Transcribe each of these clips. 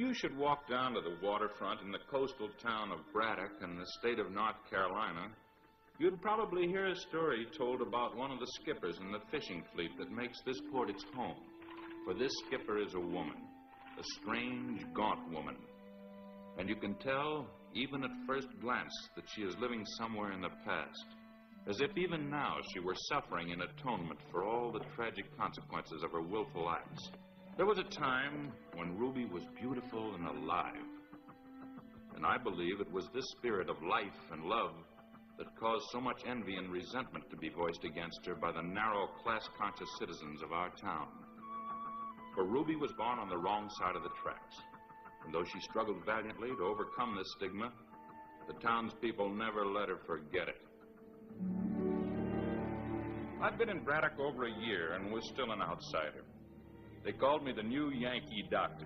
you should walk down to the waterfront in the coastal town of Braddock in the state of North Carolina, you'd probably hear a story told about one of the skippers in the fishing fleet that makes this port its home. For this skipper is a woman, a strange, gaunt woman. And you can tell, even at first glance, that she is living somewhere in the past, as if even now she were suffering in atonement for all the tragic consequences of her willful acts. There was a time when Ruby was beautiful and alive. And I believe it was this spirit of life and love that caused so much envy and resentment to be voiced against her by the narrow, class-conscious citizens of our town. For Ruby was born on the wrong side of the tracks. And though she struggled valiantly to overcome this stigma, the townspeople never let her forget it. I'd been in Braddock over a year and was still an outsider. They called me the new Yankee doctor.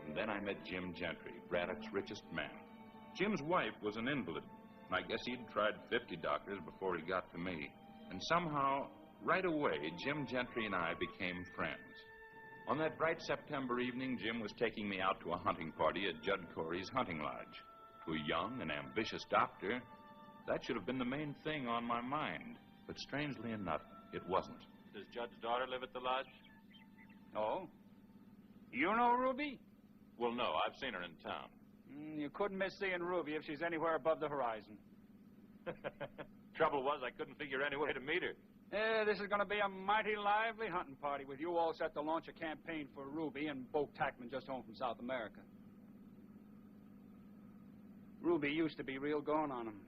And then I met Jim Gentry, Braddock's richest man. Jim's wife was an invalid, and I guess he'd tried 50 doctors before he got to me. And somehow, right away, Jim Gentry and I became friends. On that bright September evening, Jim was taking me out to a hunting party at Judd Corey's hunting lodge. To a young and ambitious doctor, that should have been the main thing on my mind. But strangely enough, it wasn't. Does Judd's daughter live at the lodge? Oh? You know Ruby? Well, no, I've seen her in town. You couldn't miss seeing Ruby if she's anywhere above the horizon. Trouble was, I couldn't figure any way to meet her. This is going to be a mighty lively hunting party with you all set to launch a campaign for Ruby and Bo Tackman just home from South America. Ruby used to be real gone on him.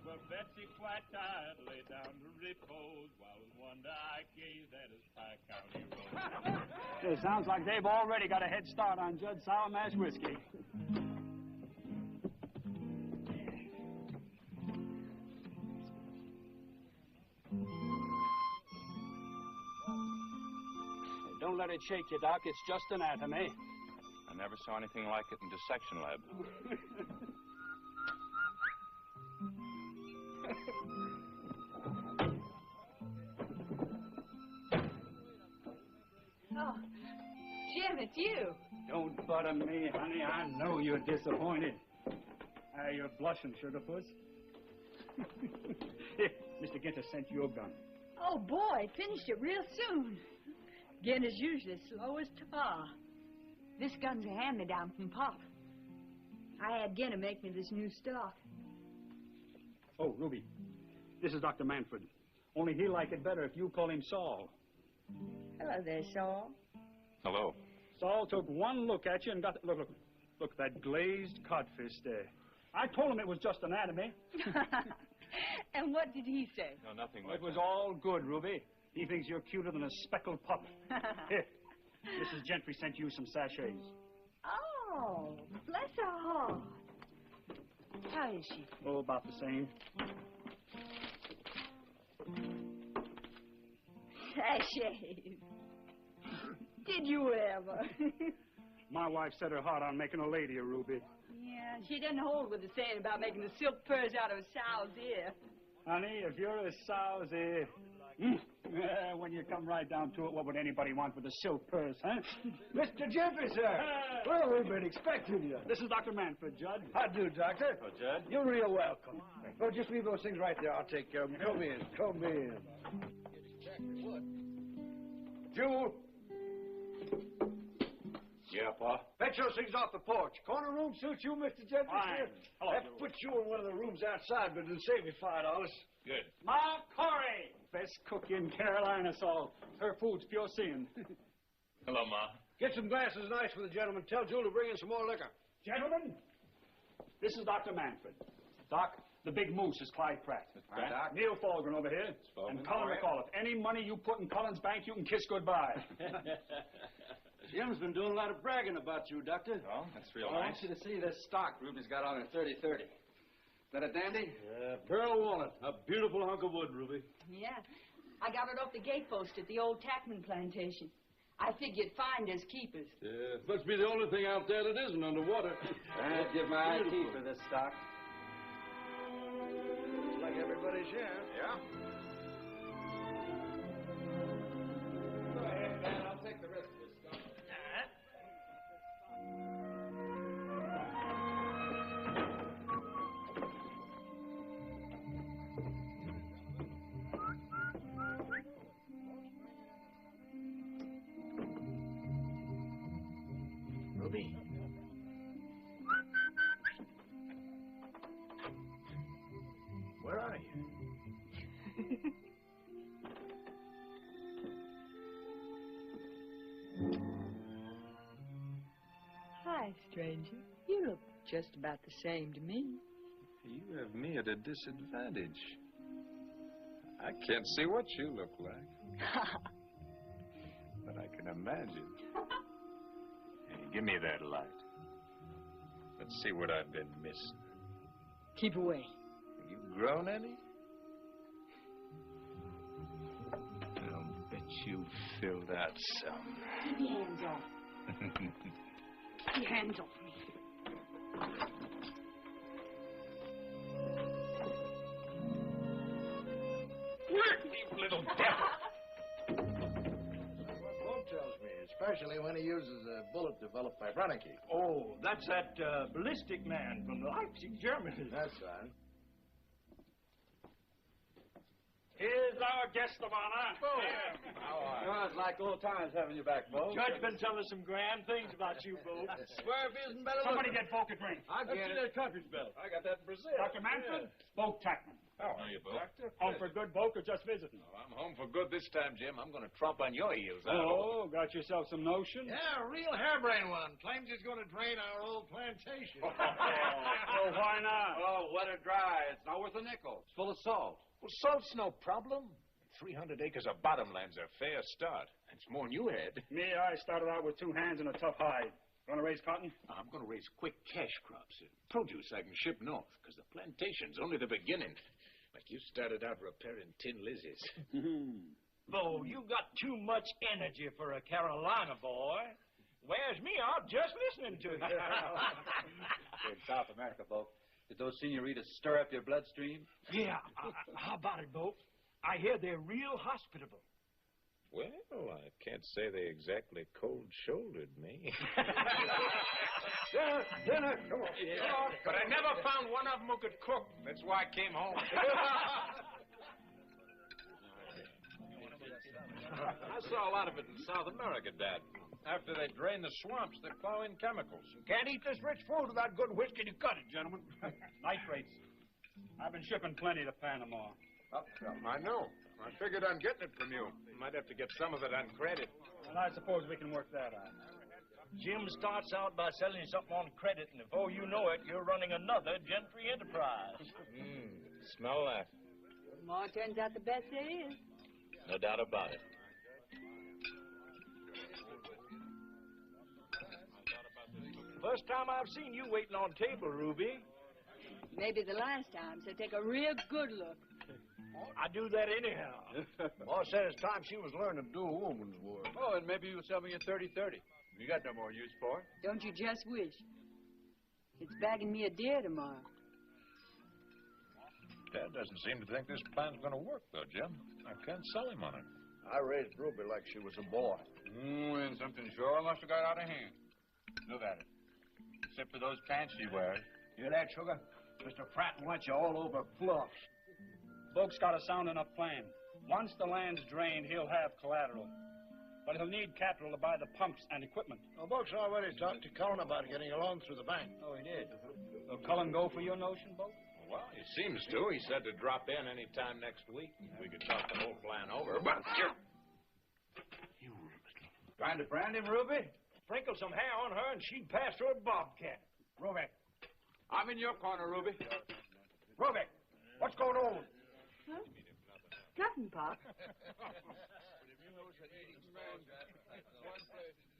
Well, Betsy quite tired lay down to repose while with wonder I gazed at his Pike County road. It sounds like they've already got a head start on Judd Sour Mash whiskey. Don't let it shake you, Doc. It's just anatomy. I never saw anything like it in dissection lab. Oh, Jim, it's you. Don't butter me, honey. I know you're disappointed. You're blushing, Sugarpuss. Here, Mr. Ginter sent you a gun. Oh, boy, finished it real soon. Ginter's usually slow as tar. This gun's a hand-me-down from Pop. I had Ginter make me this new stock. Oh, Ruby, this is Dr. Manfred. Only he'll like it better if you call him Saul. Hello there, Saul. Hello. Saul took one look at you and got... Look at that glazed codfish there. I told him it was just anatomy. And what did he say? No, nothing. It was all good, Ruby. He thinks you're cuter than a speckled pup. Here, Mrs. Gentry sent you some sachets. Oh, bless her heart. How is she? Oh, about the same. Sachets. Did you ever? My wife set her heart on making a lady of Ruby. Yeah, she didn't hold with the saying about making the silk purse out of a sow's ear. Honey, if you're a sow's ear... when you come right down to it, what would anybody want with a silk purse, huh? Mr. Gentry, sir. Well, we've been expecting you. This is Dr. Manfred, Judd. How do, Doctor? Oh, Judd? You're real welcome. Oh, just leave those things right there. I'll take care of them. Come in. Come in. Jewel. Yeah, Pa? Fetch those things off the porch. Corner room suits you, Mr. Gentry, Fine. sir? Hello, I have to Jewel. put you in one of the rooms outside, but it'll save me $5. Good. Ma Corey! Best cook in Carolina, Saul. Her food's pure sin. Hello, Ma. Get some glasses of ice for the gentleman. Tell Jewel to bring in some more liquor. Gentlemen, this is Dr. Manfred. Doc, the big moose is Clyde Pratt. Pratt. Doc. Neil Fulgren over here. Fulgren. And Cullen McAuliffe. Any money you put in Cullen's bank, you can kiss goodbye. Jim's been doing a lot of bragging about you, Doctor. Oh, that's real I want nice. you to see this stock Ruby's got on her 30-30. Is that a dandy? Pearl Walnut. A beautiful hunk of wood, Ruby. Yeah, I got it off the gatepost at the old Tackman plantation. I figured find as keepers. Must be the only thing out there that isn't underwater. I'd give my eye teeth for this stock. Looks like everybody's here. Yeah? Go ahead, Dan. I'll take the rest of this stuff. Ruby. Where are you? Hi, stranger. You look just about the same to me. You have me at a disadvantage. I can't see what you look like. But I can imagine. Hey, give me that light. Let's see what I've been missing. Keep away. You grown any? I'll bet you filled out some. Keep your hands off. Keep your hands off me. You little devil. Bob tells me, especially when he uses a bullet developed by Brennecke. Oh, that's that ballistic man from Leipzig, Germany. That's right. Here's our guest of honor. Oh, it's like old times having you back, Bo. Judge been telling us some grand things about you, Bo. Swear if isn't better Somebody get Bo a drink. I get it. That country's belt. I got that in Brazil. Dr. Manfred, Bo Tackman. How are you, Bo? Home for good, Bo, or just visiting? Oh, I'm home for good this time, Jim. I'm going to tromp on your heels. Oh, got yourself some notion? Yeah, a real harebrained one. Claims he's going to drain our old plantation. Well, why not? Oh, wet or dry. It's not worth a nickel. It's full of salt. Well, salt's no problem. 300 acres of bottomland's a fair start. That's more than you had. Me, I started out with 2 hands and a tough hide. Want to raise cotton? I'm going to raise quick cash crops and produce I can ship north, because the plantation's only the beginning. Like you started out repairing tin lizzies. Bo, you got too much energy for a Carolina boy. Where's me out just listening to you. In South America, Bo, did those senoritas stir up your bloodstream? Yeah, how about it, Bo? I hear they're real hospitable. Well, I can't say they exactly cold-shouldered me. Dinner, come on. Yeah. But I never found one of them who could cook. That's why I came home. I saw a lot of it in South America, Dad. After they drain the swamps, they plow in chemicals. You can't eat this rich food without good whiskey to cut it, gentlemen. Nitrates. I've been shipping plenty to Panama. I know. I figured on getting it from you. Might have to get some of it on credit. And I suppose we can work that out. Jim starts out by selling you something on credit, and before you know it, you're running another Gentry enterprise. Smell that. More turns out the best there is. No doubt about it. First time I've seen you waiting on table, Ruby. Maybe the last time, so take a real good look. I do that anyhow. Boss said it's time she was learning to do a woman's work. Oh, and maybe you'll sell me a 30-30. You got no more use for it. Don't you just wish? It's bagging me a deer tomorrow. Dad doesn't seem to think this plan's going to work, though, Jim. I can't sell him on it. I raised Ruby like she was a boy. And something sure must have got out of hand. Look at it. Except for those pants she wears. Hear that, Sugar? Mr. Pratt wants you all over fluffs. Boke's got a sound enough plan. Once the land's drained, he'll have collateral. But he'll need capital to buy the pumps and equipment. Well, Buck's already talked to Cullen about getting a loan through the bank. Oh, he did. Will Cullen go for your notion, Boke? Well, he seems to. He said to drop in any time next week. We could talk the whole plan over. But Trying to brand him, Ruby? Sprinkle some hair on her and she'd pass for a bobcat. Ruby. I'm in your corner, Ruby. Ruby, what's going on? Huh? Nothing, Pop.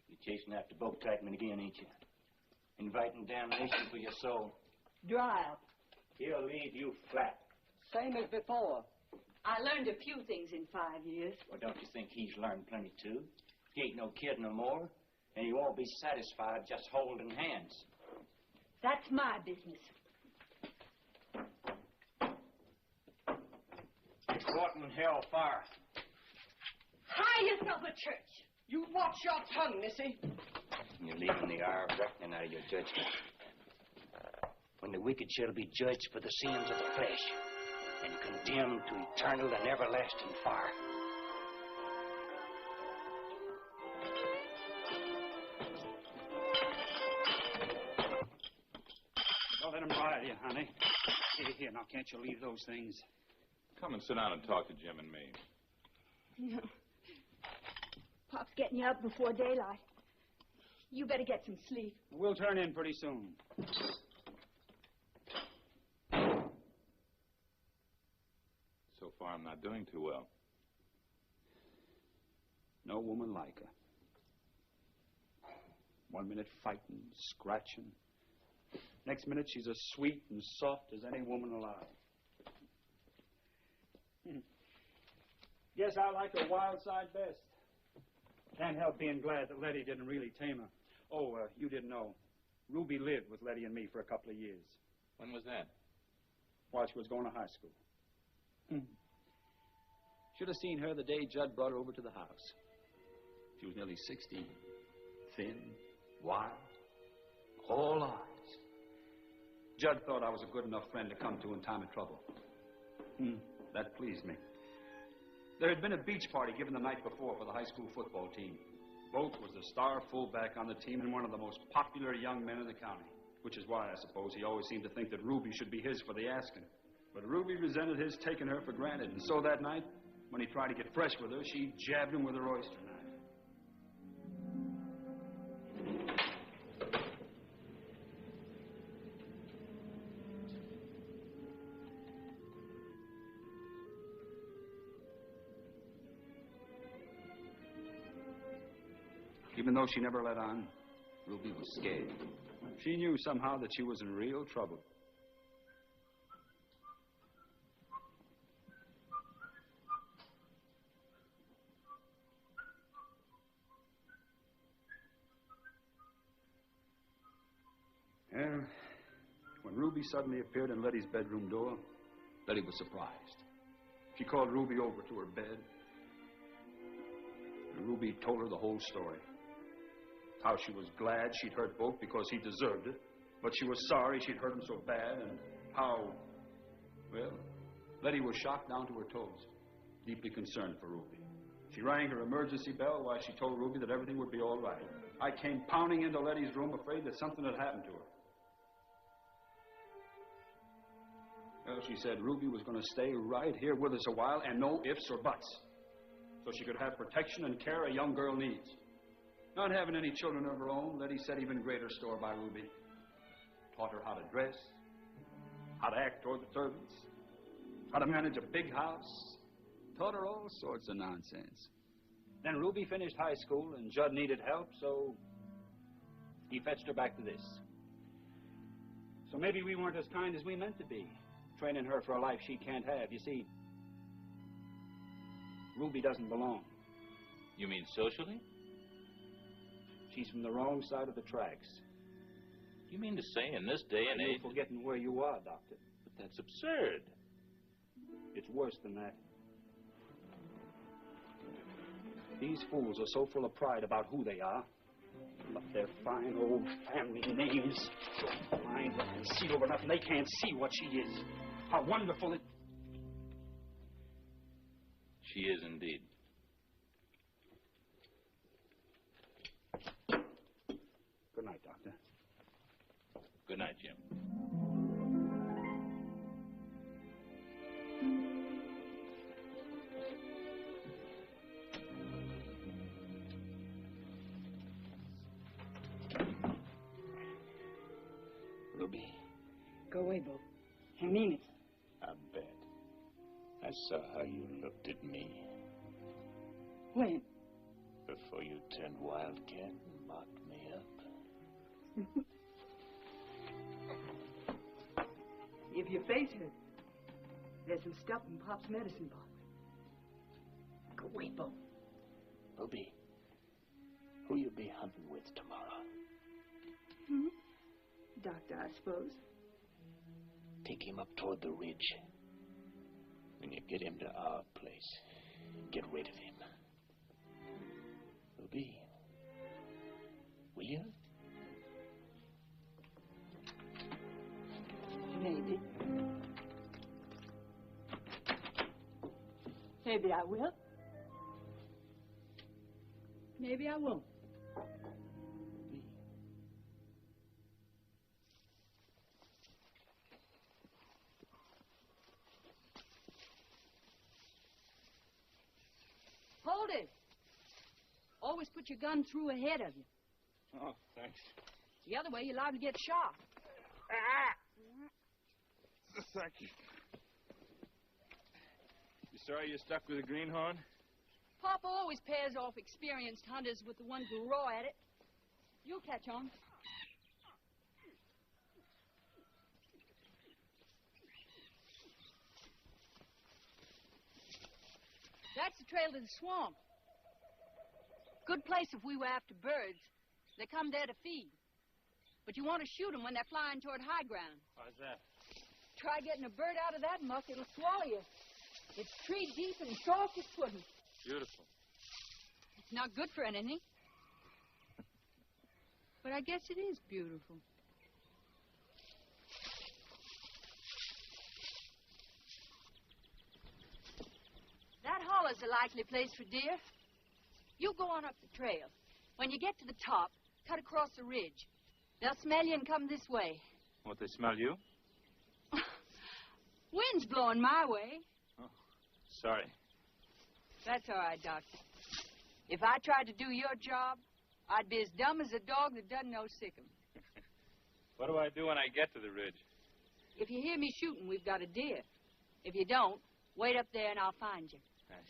You're chasing after Bo Tackman again, ain't you? Inviting damnation for your soul. Dry up. He'll leave you flat. Same as before. I learned a few things in 5 years. Well, don't you think he's learned plenty, too? He ain't no kid no more, and you won't be satisfied just holding hands. That's my business. What in hell for? Hie yourself a church. You watch your tongue, Missy. You're leaving the hour of reckoning out of your judgment. When the wicked shall be judged for the sins of the flesh and condemned to eternal and everlasting fire. Don't let him ride you, honey. Here, now, can't you leave those things? Come and sit down and talk to Jim and me. No. Pop's getting you up before daylight. You better get some sleep. We'll turn in pretty soon. So far, I'm not doing too well. No woman like her. 1 minute fighting, scratching. Next minute, she's as sweet and soft as any woman alive. Guess I like her wild side best. Can't help being glad that Letty didn't really tame her. Oh, you didn't know. Ruby lived with Letty and me for a couple of years. When was that? While she was going to high school. Should have seen her the day Judd brought her over to the house. She was nearly 16. Thin, wild, all eyes. Judd thought I was a good enough friend to come to in time of trouble. That pleased me. There had been a beach party given the night before for the high school football team. Bolt was the star fullback on the team and one of the most popular young men in the county, which is why, I suppose, he always seemed to think that Ruby should be his for the asking. But Ruby resented his taking her for granted, and so that night, when he tried to get fresh with her, she jabbed him with her oyster knife. Even though she never let on, Ruby was scared. she knew somehow that she was in real trouble. Well, when Ruby suddenly appeared in Letty's bedroom door, Letty was surprised. she called Ruby over to her bed. And Ruby told her the whole story. How she was glad she'd hurt Bolt because he deserved it, but she was sorry she'd hurt him so bad, and how, well, Letty was shocked down to her toes, deeply concerned for Ruby. She rang her emergency bell while she told Ruby that everything would be all right. I came pounding into Letty's room afraid that something had happened to her. Well, she said Ruby was going to stay right here with us a while and no ifs or buts, so she could have protection and care a young girl needs. Not having any children of her own, Letty set even greater store by Ruby. Taught her how to dress, how to act toward the servants, how to manage a big house. Taught her all sorts of nonsense. Then Ruby finished high school, and Judd needed help, so he fetched her back to this. So maybe we weren't as kind as we meant to be, training her for a life she can't have. You see, Ruby doesn't belong. You mean socially? She's from the wrong side of the tracks. You mean to say in this day and age... You're forgetting where you are, Doctor. But that's absurd. It's worse than that. These fools are so full of pride about who they are. But their fine old family names. So blind they can see over nothing. They can't see what she is. How wonderful it... She is indeed. Good night, Doctor. Good night, Jim. Ruby, Go away, Bo. I mean it. I bet. I saw how you looked at me When? before you turned wildcat and mocked me up. If your face hurts, there's some stuff in Pop's medicine box. Go away, Bo. Ruby, who you be hunting with tomorrow? Doctor, I suppose. Take him up toward the ridge. When you get him to our place, get rid of him. Ruby, will you? Maybe. Maybe I will. Maybe I won't. Hold it. Always put your gun through ahead of you. Oh, thanks. The other way, you're liable to get shot. Thank you. You sorry you're stuck with a greenhorn? Papa always pairs off experienced hunters with the ones who raw at it. You'll catch on. That's the trail to the swamp. Good place if we were after birds. They come there to feed. But you want to shoot them when they're flying toward high ground. Why's that? Try getting a bird out of that muck, it'll swallow you. It's tree deep and soft as pudding. Beautiful. It's not good for anything. But I guess it is beautiful. That hollow's a likely place for deer. You go on up the trail. When you get to the top, cut across the ridge. They'll smell you and come this way. Won't they smell you? Wind's blowing my way. Oh, sorry. That's all right, Doctor. If I tried to do your job, I'd be as dumb as a dog that doesn't know sick'em. What do I do when I get to the ridge? If you hear me shooting, we've got a deer. If you don't, wait up there and I'll find you. Thanks.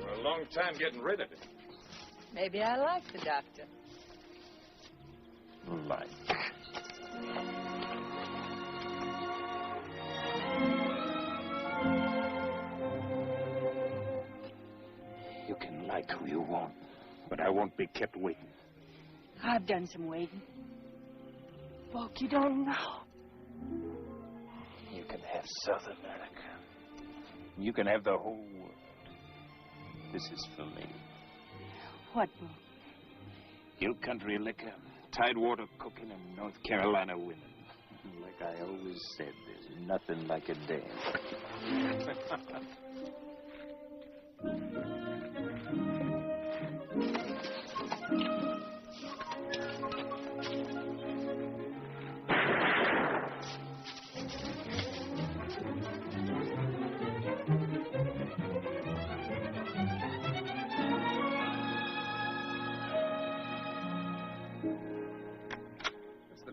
A long time getting rid of it. Maybe I like the doctor. Like. You can like who you want, but I won't be kept waiting. I've done some waiting. Folk, you don't know. You can have South America. You can have the whole world. This is for me. What, Bo? Hill country liquor, tidewater cooking, and North Carolina women. Like I always said, there's nothing like a dance.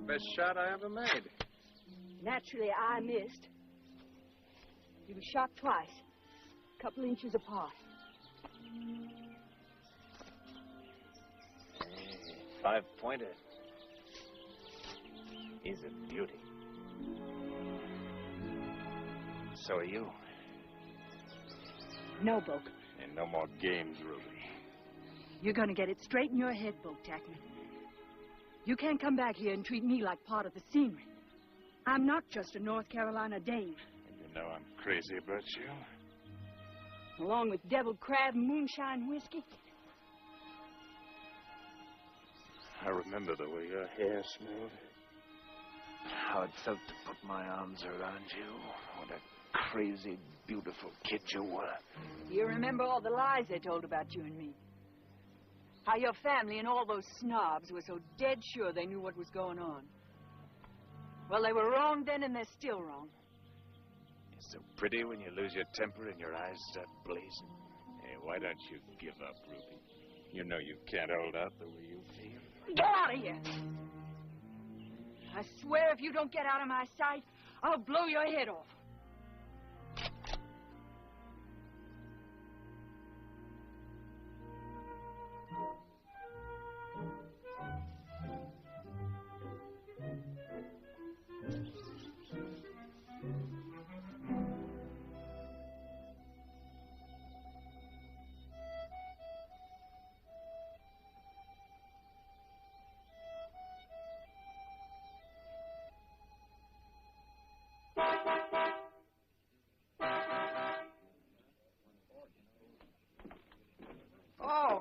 Best shot I ever made. Naturally, I missed. You were shot twice, a couple inches apart. Hey, 5-pointer. He's a beauty. So are you. No, Bo. And no more games, Ruby. You're going to get it straight in your head, Bo Tackman. You can't come back here and treat me like part of the scenery. I'm not just a North Carolina dame. And you know I'm crazy about you. Along with deviled crab and moonshine whiskey. I remember the way your hair smelled. How it felt to put my arms around you. What a crazy, beautiful kid you were. You remember all the lies they told about you and me. How your family and all those snobs were so dead sure they knew what was going on. Well, they were wrong then, and they're still wrong. You're so pretty when you lose your temper and your eyes start blazing. Hey, why don't you give up, Ruby? You know you can't hold out the way you feel. Get out of here! I swear if you don't get out of my sight, I'll blow your head off.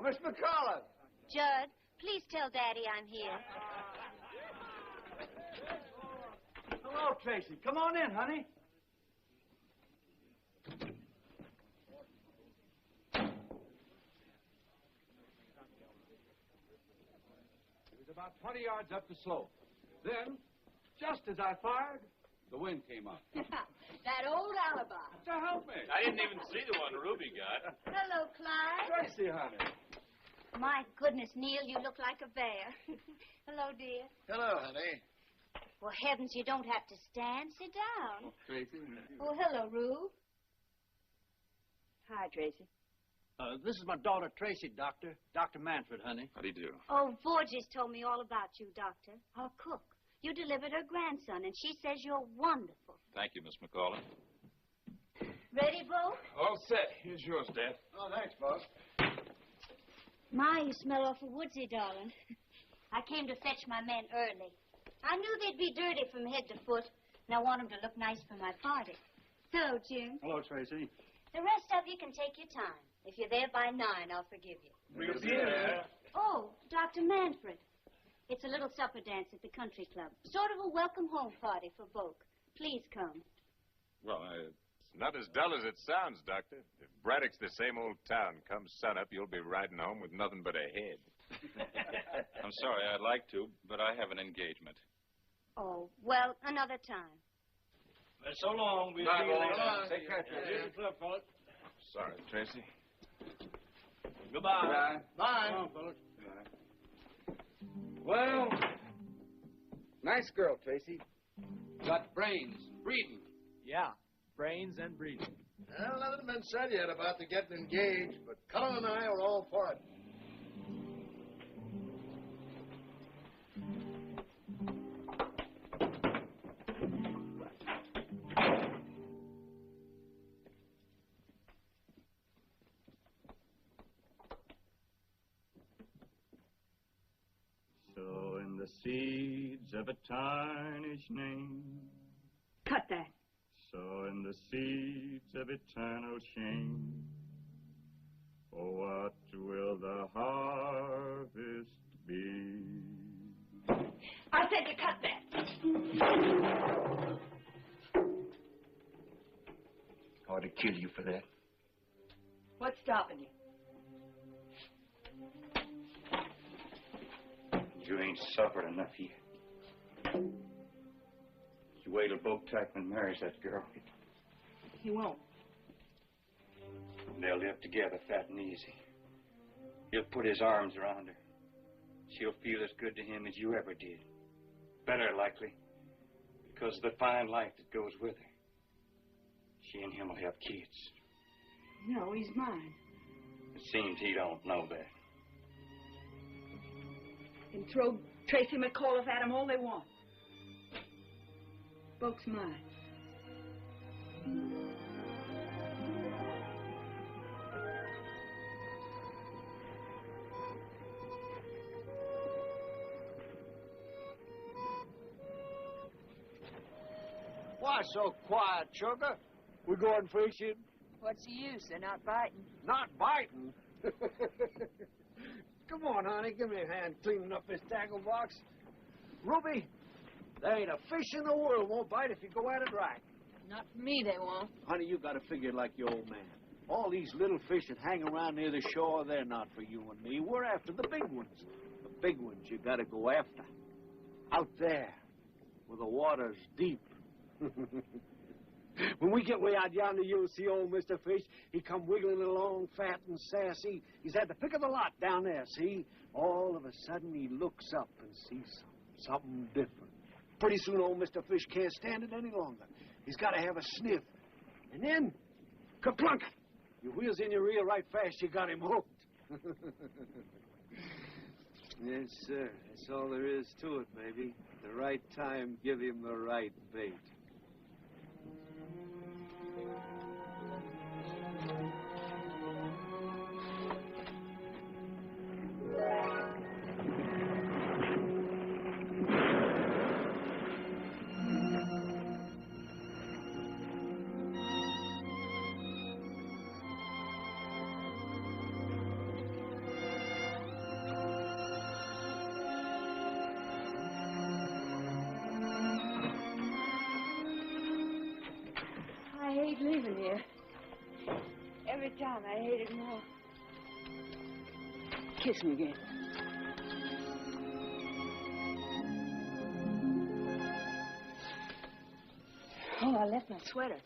Miss McCullough. Judd, please tell Daddy I'm here. Hello, Tracy. Come on in, honey. It was about 20 yards up the slope. Then, just as I fired, the wind came up. That old alibi. So help me. I didn't even see the one Ruby got. Hello, Clyde. Tracy, honey. My goodness, Neil, you look like a bear. Hello, dear. Hello, honey. Well, heavens, you don't have to stand. Sit down. Tracy. Oh, hello, Rube. Hi, Tracy. This is my daughter, Tracy, Doctor. Dr. Manfred, honey. How do you do? Oh, Borges told me all about you, Doctor. Our cook. You delivered her grandson, and she says you're wonderful. Thank you, Miss McCullough. Ready, Bo? All set. Here's yours, Dad. Oh, thanks, boss. My, you smell awful woodsy, darling. I came to fetch my men early. I knew they'd be dirty from head to foot, and I want them to look nice for my party. Hello, Jim. Hello, Tracy. The rest of you can take your time. If you're there by 9, I'll forgive you. We'll be there. Oh, Dr. Manfred. It's a little supper dance at the country club. Sort of a welcome home party for Boke. Please come. Well, it's not as dull as it sounds, Doctor. If Braddock's the same old town, come sunup, you'll be riding home with nothing but a head. I'm sorry, I'd like to, but I have an engagement. Oh, well, another time. So long. We'll Bye, see you boys. later. Take care, Tracy. Here's the club, fellas. Sorry, Tracy. Goodbye. Bye. Come on, fellas. Well, nice girl, Tracy. Got brains, breeding. Yeah, brains and breeding. Well, nothing been said yet about the getting engaged, but Cullen and I are all for it. Sowing the seeds of a tarnished name. Cut that. Sowing the seeds of eternal shame. For what will the harvest be? I said to cut that. I ought to kill you for that. What's stopping you? You ain't suffered enough yet. You wait till Bo Tackman marries that girl. He won't. They'll live together fat and easy. He'll put his arms around her. She'll feel as good to him as you ever did. Better, likely, because of the fine life that goes with her. She and him will have kids. No, he's mine. It seems he don't know that. Can throw Tracy McAuliffe at him all they want. Boke's mine. Why so quiet, sugar? We going fishing? What's the use? They're not biting. Not biting? Come on, honey. Give me a hand cleaning up this tackle box. Ruby, there ain't a fish in the world won't bite if you go at it right. Not for me, they won't. Honey, you got to figure it like your old man. All these little fish that hang around near the shore, they're not for you and me. We're after the big ones. The big ones you got to go after. Out there, where the water's deep. When we get way out yonder, you'll see old Mr. Fish. He come wiggling along, fat and sassy. He's at the pick of the lot down there, see? All of a sudden, he looks up and sees something different. Pretty soon, old Mr. Fish can't stand it any longer. He's got to have a sniff. And then, kaplunk! Your wheels in your reel right fast, you got him hooked. Yes, sir. That's all there is to it, baby. The right time, give him the right bait. Every time I hate it more. Kiss me again. Oh, I left my sweater.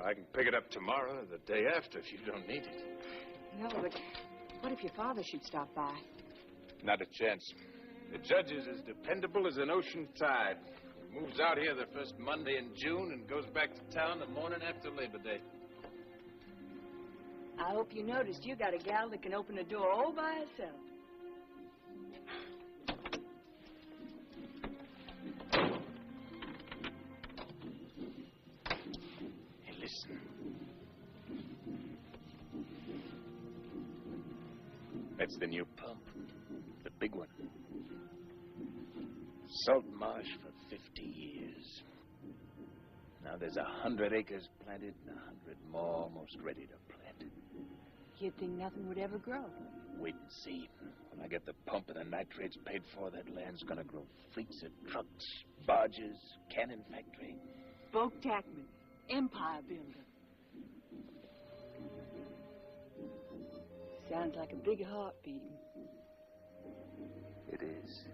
I can pick it up tomorrow or the day after if you don't need it. No, but what if your father should stop by? Not a chance. The judge is as dependable as an ocean tide. He moves out here the first Monday in June and goes back to town the morning after Labor Day. I hope you noticed you got a gal that can open a door all by herself. Hey, listen. That's the new pump. The big one. Salt marsh for 50 years. Now there's 100 acres planted and 100 more almost ready to plant. You'd think nothing would ever grow. Wait and see. When I get the pump and the nitrates paid for, that land's gonna grow fleets of trucks, barges, cannon factory. Boke Tackman, empire builder. Sounds like a big heart beating. It is.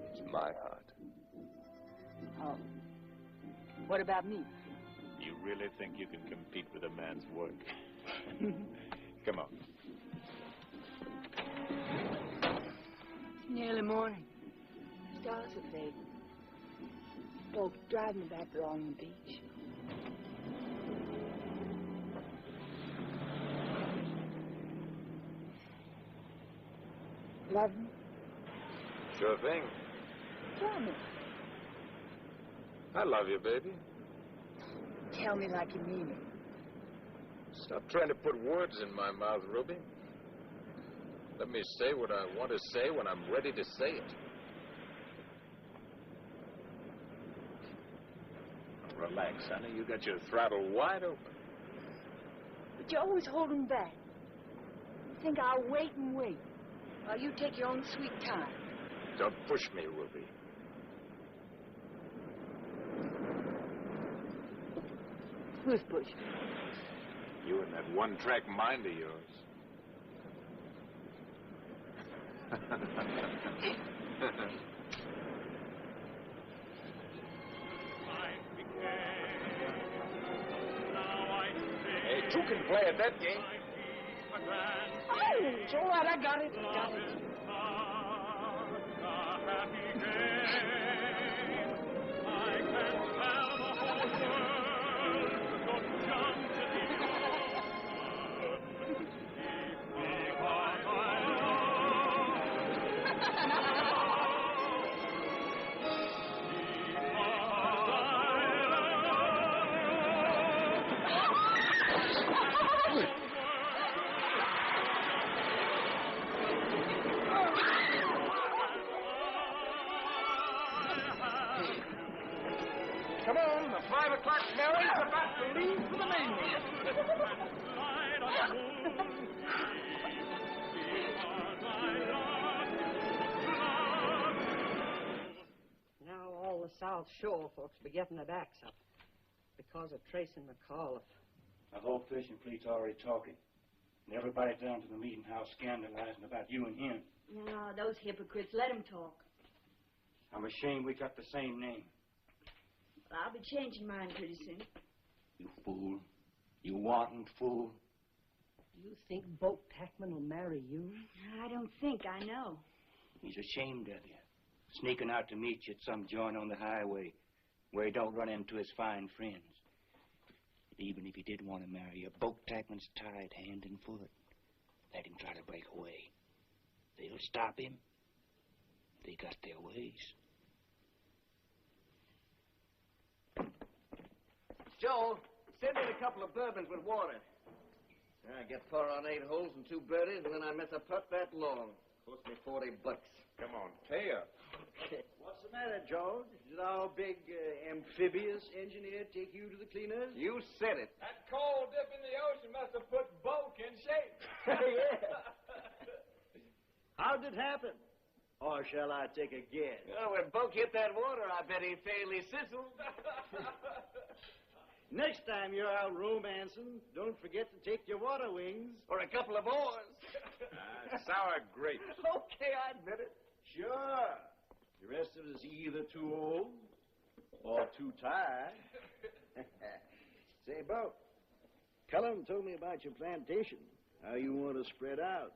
It's my heart. Oh. What about me? You really think you can compete with a man's work? Come on. Nearly morning. Stars are fading. Folks driving back along the beach. Love me? Sure thing. Tell me. I love you, baby. Tell me like you mean it. Stop trying to put words in my mouth, Ruby. Let me say what I want to say when I'm ready to say it. Relax, honey. You got your throttle wide open. But you're always holding back. You think I'll wait and wait while you take your own sweet time. Don't push me, Ruby. Who's pushing? You and that one-track mind of yours. Hey, two can play at that game. Oh, it's all right. I got it. Got it. Come on, the 5 o'clock Mary's about to leave for the mainland. Now all the South Shore folks be getting their backs up because of tracing McAuliffe. The whole fishing fleet's already talking. And everybody down to the meeting house scandalizing about you and him. No, those hypocrites, let them talk. I'm ashamed we got the same name. Well, I'll be changing mine pretty soon. You fool. You wanton fool. You think Boke Tackman will marry you? I don't think. I know. He's ashamed of you. Sneaking out to meet you at some joint on the highway where he don't run into his fine friends. But even if he did want to marry you, Boke Tackman's tied hand and foot. Let him try to break away. They'll stop him. They got their ways. Joe, send in a couple of bourbons with water. I get 4 on 8 holes and 2 birdies, and then I miss a putt that long. Cost me $40. Come on, pay up. What's the matter, George? Did our big amphibious engineer take you to the cleaners? You said it. That cold dip in the ocean must have put Boke in shape. Yeah. How did it happen? Or shall I take a guess? Well, when Boke hit that water, I bet he fairly sizzled. Next time you're out romancing, don't forget to take your water wings. Or a couple of oars. Sour grapes. Okay, I admit it. Sure. The rest of us either too old or too tired. Say, Bo, Cullen told me about your plantation, how you want to spread out.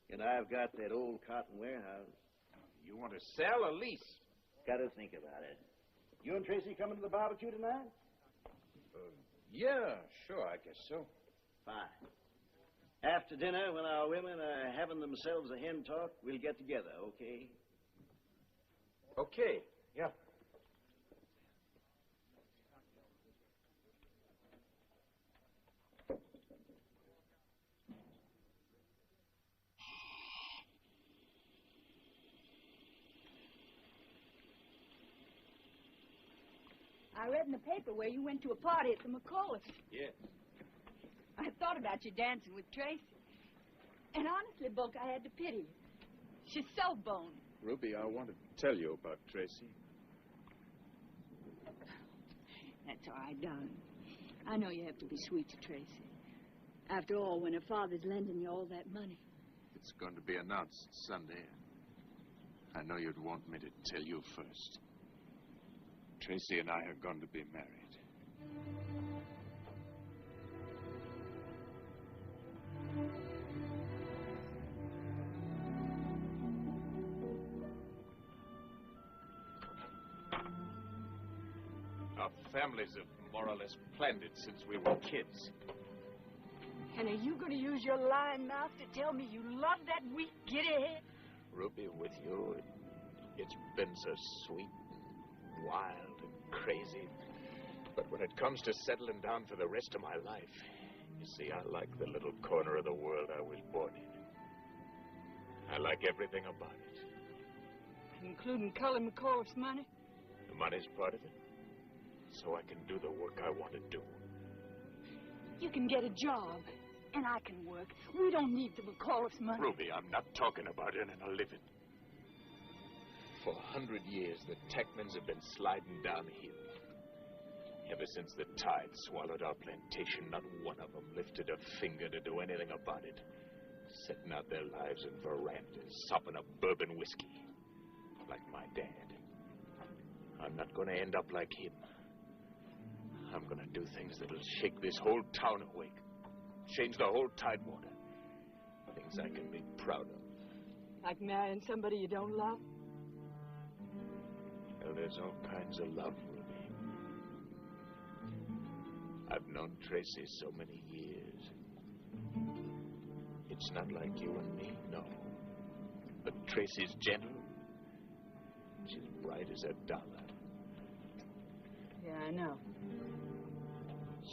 And I've got that old cotton warehouse. You want to sell or lease? Got to think about it. You and Tracy coming to the barbecue tonight? Yeah, sure, I guess so. Fine. After dinner, when our women are having themselves a hen talk, we'll get together, okay? Okay, yeah. I read in the paper where you went to a party at the McAuliffe's. Yes. I thought about you dancing with Tracy. And honestly, Book, I had to pity you. She's so bony. Ruby, I wanted to tell you about Tracy. That's all right, darling. I know you have to be sweet to Tracy. After all, when her father's lending you all that money. It's going to be announced Sunday. I know you'd want me to tell you first. Tracy and I are going to be married. Our families have more or less planned it since we were kids. And are you going to use your lying mouth to tell me you love that weak giddy-head? Ruby, with you, it's been so sweet and wild and crazy. But when it comes to settling down for the rest of my life, you see, I like the little corner of the world I was born in. I like everything about it. Including Cullen McAuliffe's money? The money's part of it, so I can do the work I want to do. You can get a job, and I can work. We don't need the McAuliffe's money. Ruby, I'm not talking about earning a living. For 100 years, the Techmans have been sliding downhill. Ever since the tide swallowed our plantation, not one of them lifted a finger to do anything about it. Setting out their lives in verandas, sopping up bourbon whiskey, like my dad. I'm not going to end up like him. I'm going to do things that'll shake this whole town awake. Change the whole tidewater. Things I can be proud of. Like marrying somebody you don't love? Well, there's all kinds of love, Ruby. I've known Tracy so many years. It's not like you and me, no. But Tracy's gentle. She's bright as a dollar. Yeah, I know.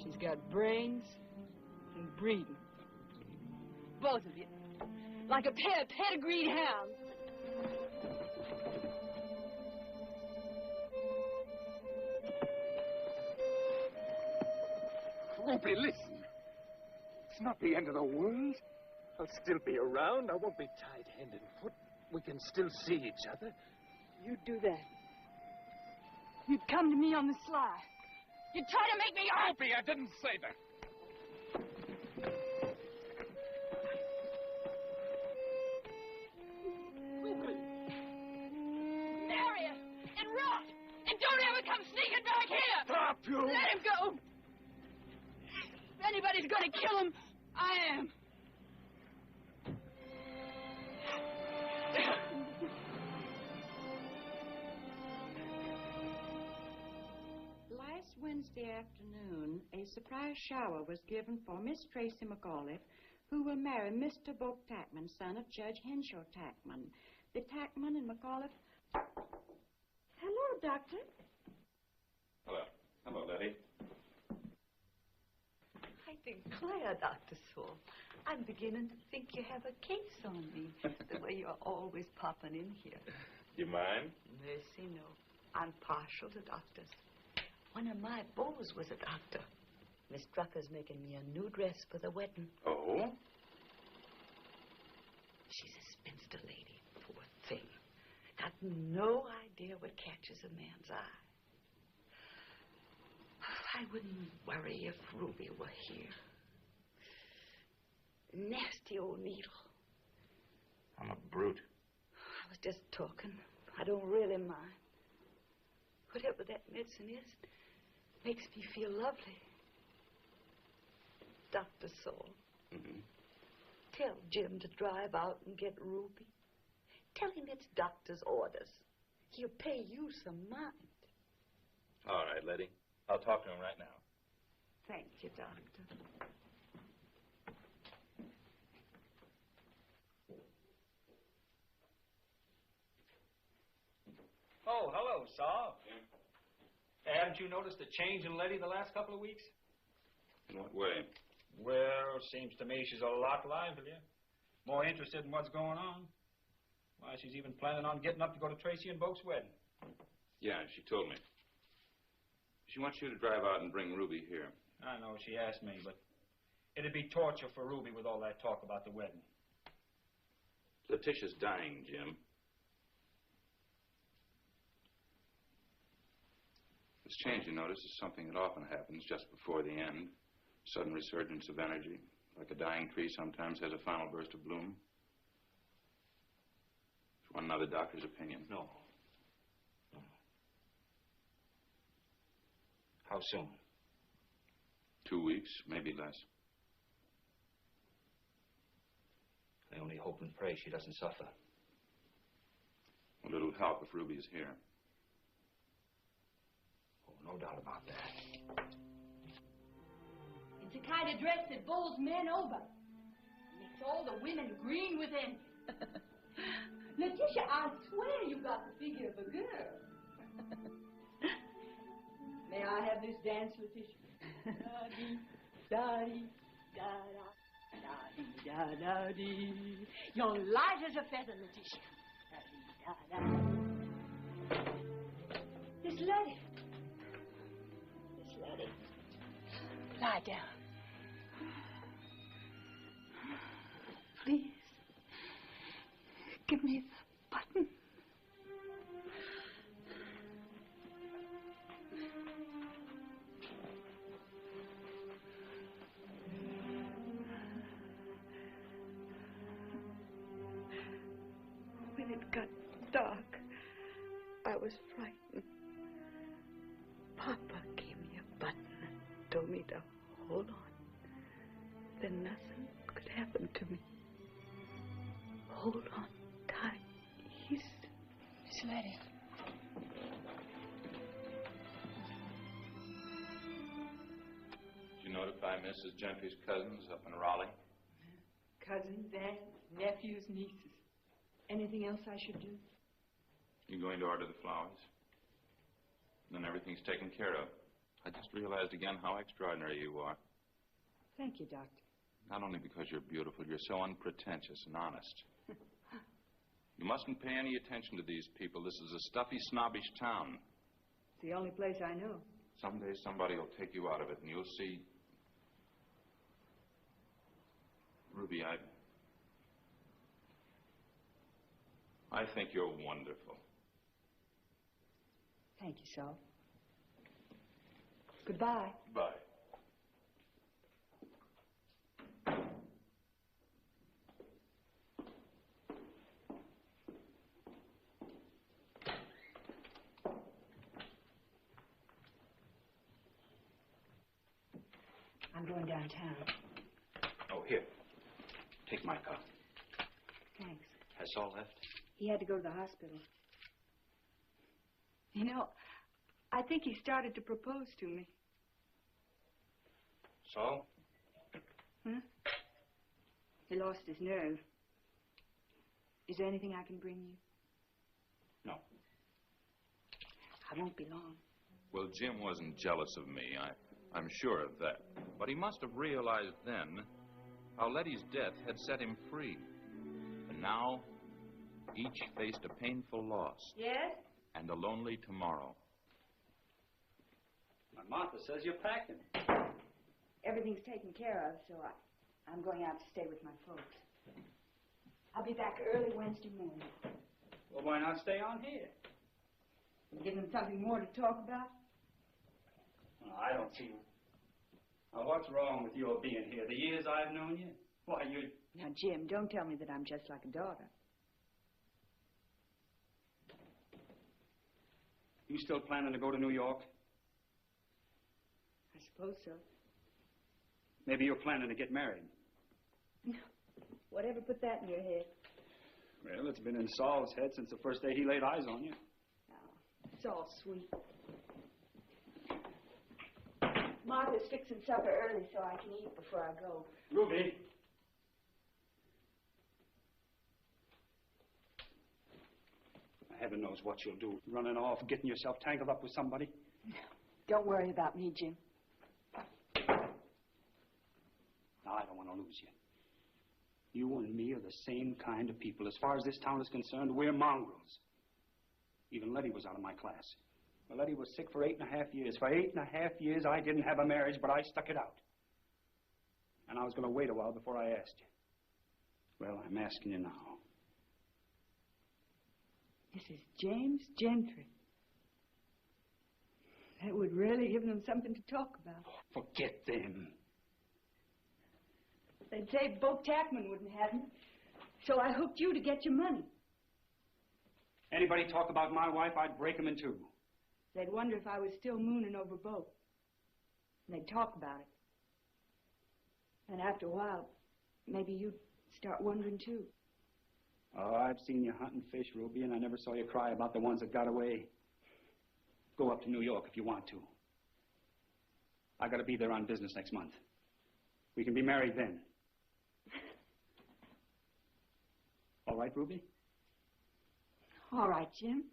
She's got brains and breeding. Both of you. Like a pair of pedigreed hounds. Ruby, listen. It's not the end of the world. I'll still be around. I won't be tied hand and foot. We can still see each other. You'd do that. You'd come to me on the sly. You'd try to make me... Ruby, I didn't say that. Ruby. Marry her and rot. And don't ever come sneaking back here. Stop, you. Let him go. If anybody's going to kill him, I am. Last Wednesday afternoon, a surprise shower was given for Miss Tracy McAuliffe, who will marry Mr. Book Tackman, son of Judge Henshaw Tackman. The Tackman and McAuliffe... Hello, Doctor. Hello. Hello, Letty. I declare, Dr. Sewell, I'm beginning to think you have a case on me, the way you're always popping in here. You mind? Mercy, no. I'm partial to doctors. One of my beaux was a doctor. Miss Drucker's making me a new dress for the wedding. Oh? She's a spinster lady, poor thing. Got no idea what catches a man's eye. I wouldn't worry if Ruby were here. Nasty old needle. I'm a brute. I was just talking. I don't really mind. Whatever that medicine is, makes me feel lovely. Dr. Saul. Mm-hmm. Tell Jim to drive out and get Ruby. Tell him it's doctor's orders. He'll pay you some mind. All right, Letty. I'll talk to him right now. Thank you, Doctor. Oh, hello, Saul. Haven't you noticed a change in Letty the last couple of weeks? In what way? Well, seems to me she's a lot livelier. More interested in what's going on. Why, she's even planning on getting up to go to Tracy and Boke's wedding. Yeah, she told me. She wants you to drive out and bring Ruby here. I know, she asked me, but it'd be torture for Ruby with all that talk about the wedding. Letitia's dying, Jim. This change, you notice, is something that often happens just before the end. Sudden resurgence of energy. Like a dying tree sometimes has a final burst of bloom. Just want another doctor's opinion. No. How soon? 2 weeks, maybe less. I only hope and pray she doesn't suffer. Well, it'll help if Ruby is here. Oh, no doubt about that. It's the kind of dress that bowls men over. Makes all the women green with envy. Letitia, I swear you got the figure of a girl. May I have this dance, Letitia? Da-dee, da-dee, da-da, da-da-dee. You're light as a feather, Letitia. Da-dee, da-da. Miss Letty. Miss Letty. Lie down. Please. Give me the button. When it got dark, I was frightened. Papa gave me a button and told me to hold on. Then nothing could happen to me. Hold on tight. He's... Miss Letty. Did you notify Mrs. Gentry's cousins up in Raleigh? Cousins, aunts, nephews, nieces. Anything else I should do? You going to order the flowers? Then everything's taken care of. I just realized again how extraordinary you are. Thank you, Doctor. Not only because you're beautiful, you're so unpretentious and honest. You mustn't pay any attention to these people. This is a stuffy, snobbish town. It's the only place I know. Someday somebody will take you out of it, and you'll see... Ruby, I think you're wonderful. Thank you, Saul. Goodbye. Bye. I'm going downtown. Oh, here. Take my car. Thanks. Has Saul left? He had to go to the hospital. You know, I think he started to propose to me. Saul? Huh? He lost his nerve. Is there anything I can bring you? No. I won't be long. Well, Jim wasn't jealous of me. I'm sure of that. But he must have realized then how Letty's death had set him free. And now, each faced a painful loss. Yes? And a lonely tomorrow. My Martha says you're packing. Everything's taken care of, so I'm going out to stay with my folks. I'll be back early Wednesday morning. Well, why not stay on here? Give them something more to talk about? Oh, I don't see. Now, what's wrong with your being here? The years I've known you? Why, you... Now, Jim, don't tell me that I'm just like a daughter. You still planning to go to New York? I suppose so. Maybe you're planning to get married. Whatever put that in your head? Well, it's been in Saul's head since the first day he laid eyes on you. Oh, it's all sweet. Martha's fixing supper early so I can eat before I go. Ruby. Heaven knows what you'll do. Running off, getting yourself tangled up with somebody. Don't worry about me, Jim. Now, I don't want to lose you. You and me are the same kind of people. As far as this town is concerned, we're mongrels. Even Letty was out of my class. Well, Letty was sick for 8.5 years. For 8.5 years, I didn't have a marriage, but I stuck it out. And I was going to wait a while before I asked you. Well, I'm asking you now. This is James Gentry. That would really give them something to talk about. Forget them. They'd say Bo Tackman wouldn't have me, so I hooked you to get your money. Anybody talk about my wife, I'd break them in two. They'd wonder if I was still mooning over Bo. And they'd talk about it. And after a while, maybe you'd start wondering, too. Oh, I've seen you hunting fish, Ruby, and I never saw you cry about the ones that got away. Go up to New York if you want to. I got to be there on business next month. We can be married then. All right, Ruby? All right, Jim.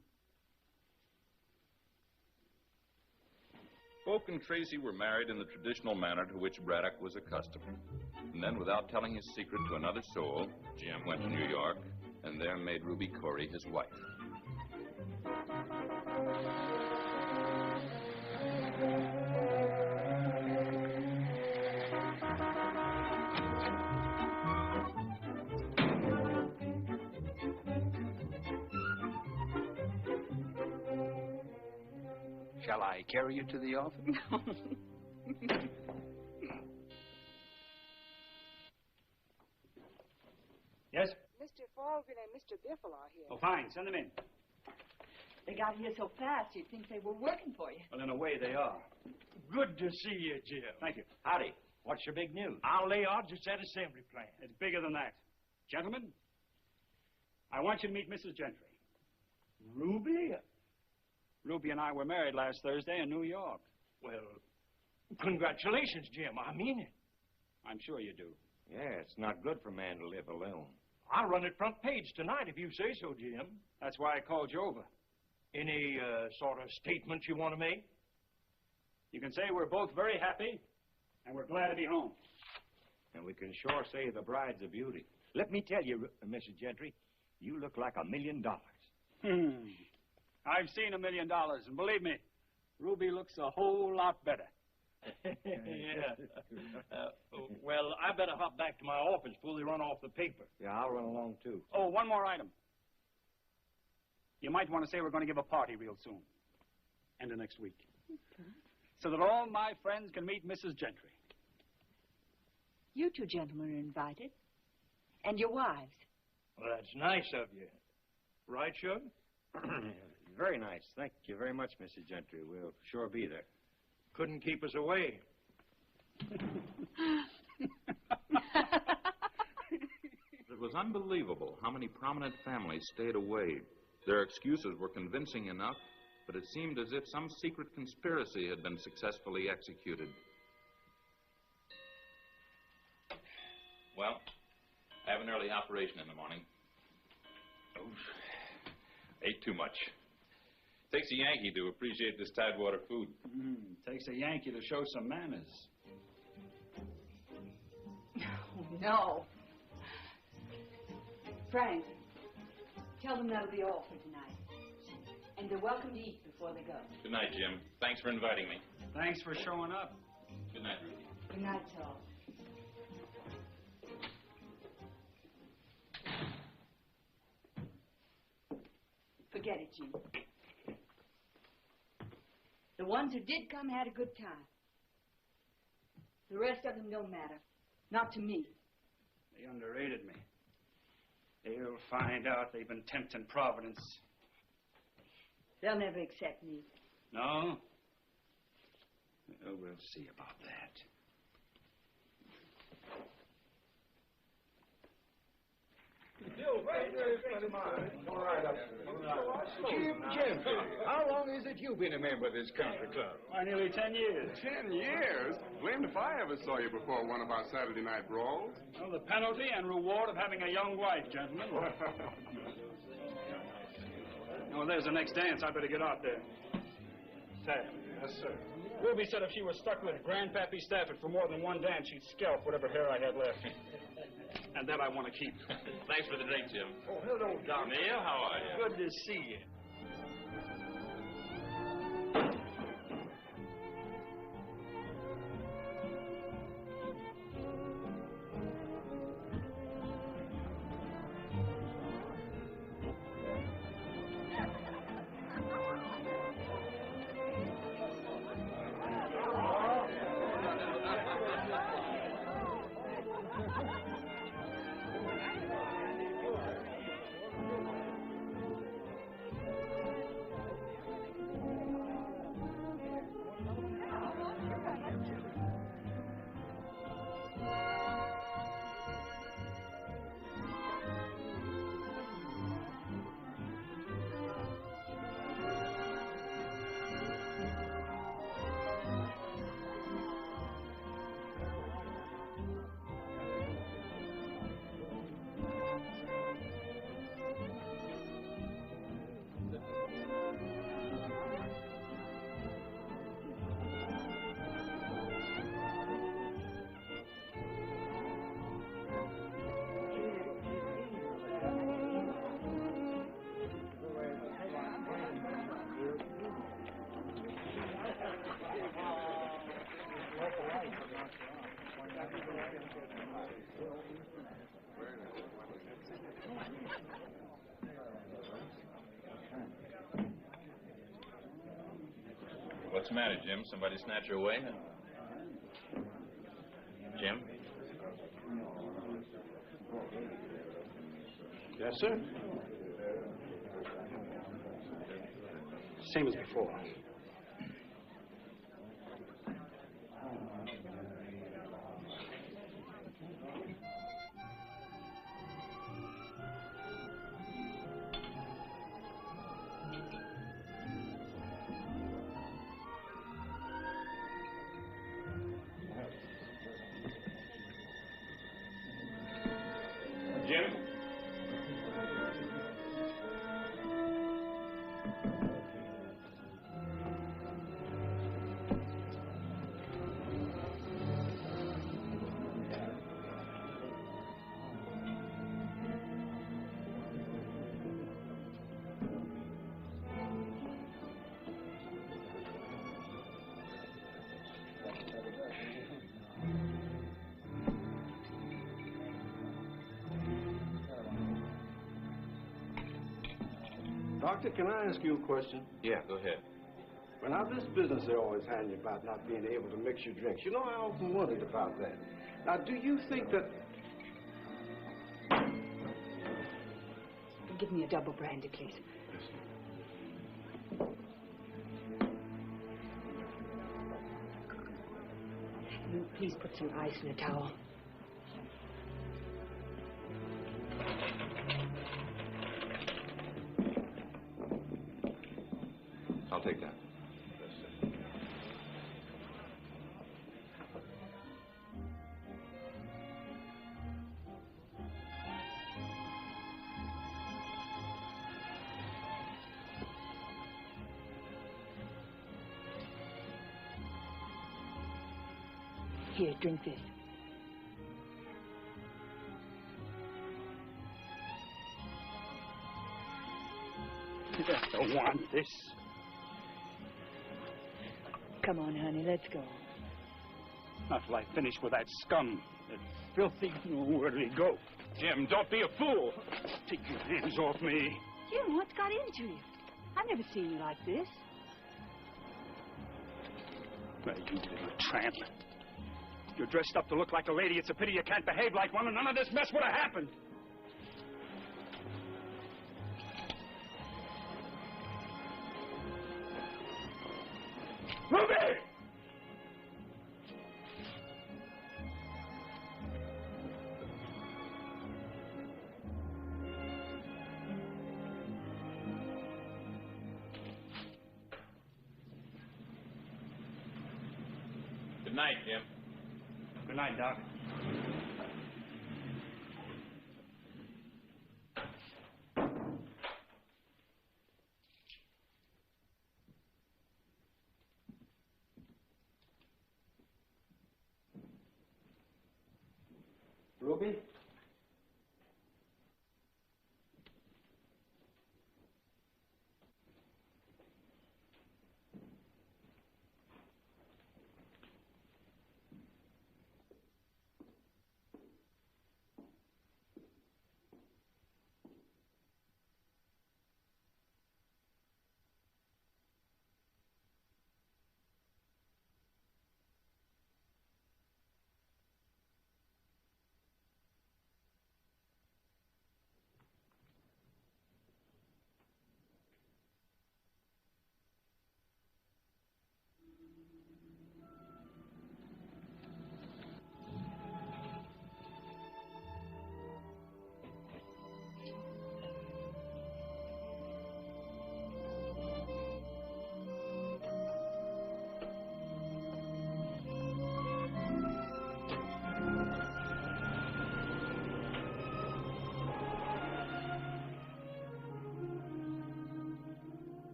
Folk and Tracy were married in the traditional manner to which Braddock was accustomed. And then, without telling his secret to another soul, Jim went to New York and there made Ruby Corey his wife. Shall I carry you to the office? Yes? Mr. Falvin and Mr. Biffle are here. Oh, fine. Send them in. They got here so fast, you'd think they were working for you. Well, in a way, they are. Good to see you, Jim. Thank you. Howdy. What's your big news? I'll lay odds it's that assembly plant. It's bigger than that. Gentlemen, I want you to meet Mrs. Gentry. Ruby? Ruby and I were married last Thursday in New York. Well, congratulations, Jim. I mean it. I'm sure you do. Yeah, it's not good for a man to live alone. I'll run it front page tonight if you say so, Jim. That's why I called you over. Any sort of statements you want to make? You can say we're both very happy, and we're glad to be home. And we can sure say the bride's a beauty. Let me tell you, Mrs. Gentry, you look like $1 million. I've seen $1 million, and believe me, Ruby looks a whole lot better. Yeah. Well, I better hop back to my office before they run off the paper. Yeah, I'll run along, too. Oh, one more item. You might want to say we're going to give a party real soon. End of next week. Okay. So that all my friends can meet Mrs. Gentry. You two gentlemen are invited. And your wives. Well, that's nice of you. Right, Shug? Very nice. Thank you very much, Mrs. Gentry. We'll sure be there. Couldn't keep us away. It was unbelievable how many prominent families stayed away. Their excuses were convincing enough, but it seemed as if some secret conspiracy had been successfully executed. Well, I have an early operation in the morning. Ate too much. Takes a Yankee to appreciate this Tidewater food. Takes a Yankee to show some manners. Oh, no. Frank, tell them that'll be all for tonight. And they're welcome to eat before they go. Good night, Jim. Thanks for inviting me. Thanks for showing up. Good night, Ruby. Good night, Saul. Forget it, Jim. The ones who did come had a good time. The rest of them don't matter. Not to me. They underrated me. They'll find out they've been tempting Providence. They'll never accept me. No? Well, we'll see about that. Jim, how long is it you've been a member of this country club? Why, nearly 10 years. 10 years? Blamed if I ever saw you before one of our Saturday night brawls. Well, the penalty and reward of having a young wife, gentlemen. Oh, there's the next dance. I better get out there. Sam. Yes, sir. Ruby said if she was stuck with Grandpappy Stafford for more than one dance, she'd scalp whatever hair I had left. And that I want to keep. Thanks for the drink, Jim. Oh, hello, Doc. Neil, how are you? Good to see you. What's the matter, Jim? Somebody snatch her away? Jim? Yes, sir? Same as before. Jim? Doctor, can I ask you a question? Yeah, go ahead. Well, now, this business they always hand you about not being able to mix your drinks, you know, I often wondered about that. Now, do you think that... Give me a double brandy, please. Please put some ice in a towel. I'll take that. Here, drink this. I don't want this. Come on, honey, let's go. Not till I finish with that scum. That filthy... Where did he go? Jim, don't be a fool. Take your hands off me. Jim, what's got into you? I've never seen you like this. Well, you little tramp. You're dressed up to look like a lady. It's a pity you can't behave like one, and none of this mess would have happened. Ruby! Good night, Jim. Good night, Doc. Ruby?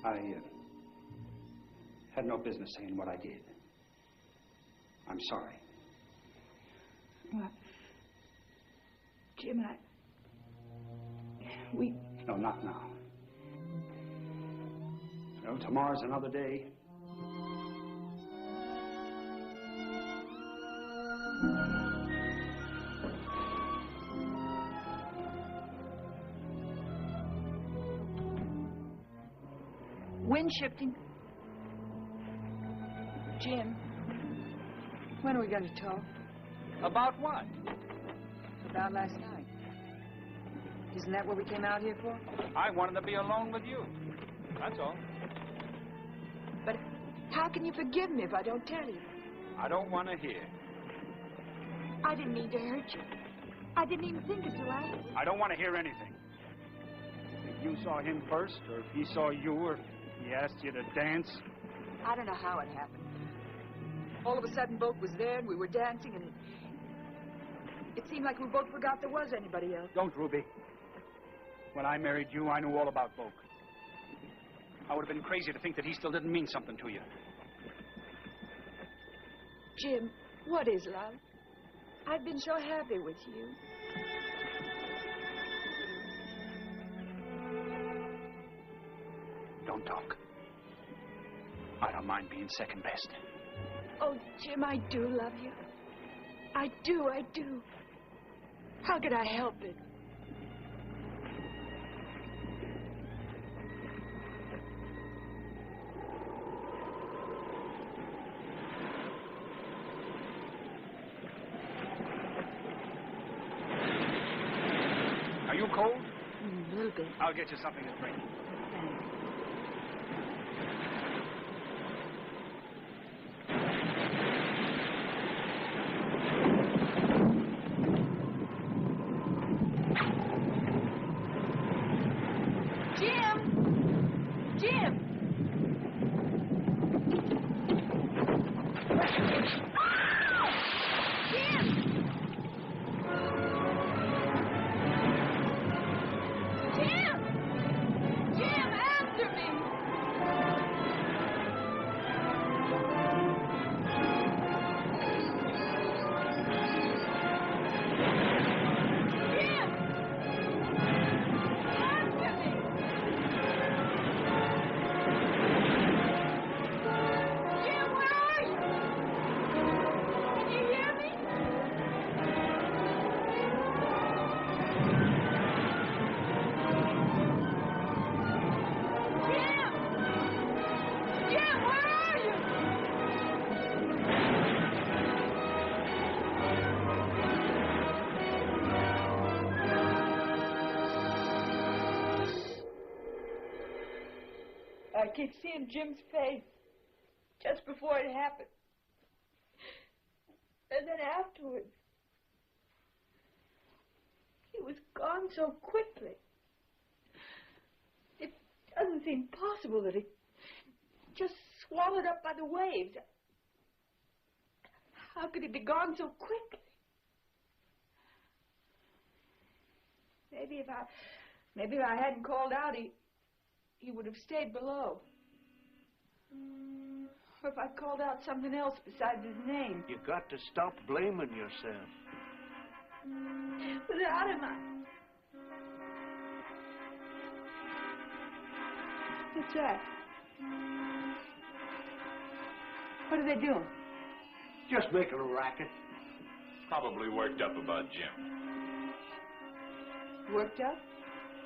I had no business saying what I did. I'm sorry. Well, Jim, No, not now. Well, tomorrow's another day. Wind shifting. Jim, when are we going to talk? About what? About last night. Isn't that what we came out here for? I wanted to be alone with you. That's all. But how can you forgive me if I don't tell you? I don't want to hear. I didn't mean to hurt you. I didn't even think until after. I don't want to hear anything. If you saw him first, or if he saw you, or if he asked you to dance. I don't know how it happened. All of a sudden, Boke was there, and we were dancing, and it seemed like we both forgot there was anybody else. Don't, Ruby. When I married you, I knew all about Boke. I would have been crazy to think that he still didn't mean something to you. Jim, what is love? I've been so happy with you. Don't talk. I don't mind being second best. Oh, Jim, I do love you. I do. How could I help it? Are you cold? A little bit. I'll get you something to drink. Jim! I keep seeing Jim's face just before it happened. And then afterwards. He was gone so quickly. It doesn't seem possible that he just swallowed up by the waves. How could he be gone so quickly? Maybe if I hadn't called out, he would have stayed below. Or if I called out something else besides his name. You got to stop blaming yourself. But how am I? What's that? What are they doing? Just making a racket. Probably worked up about Jim. Worked up?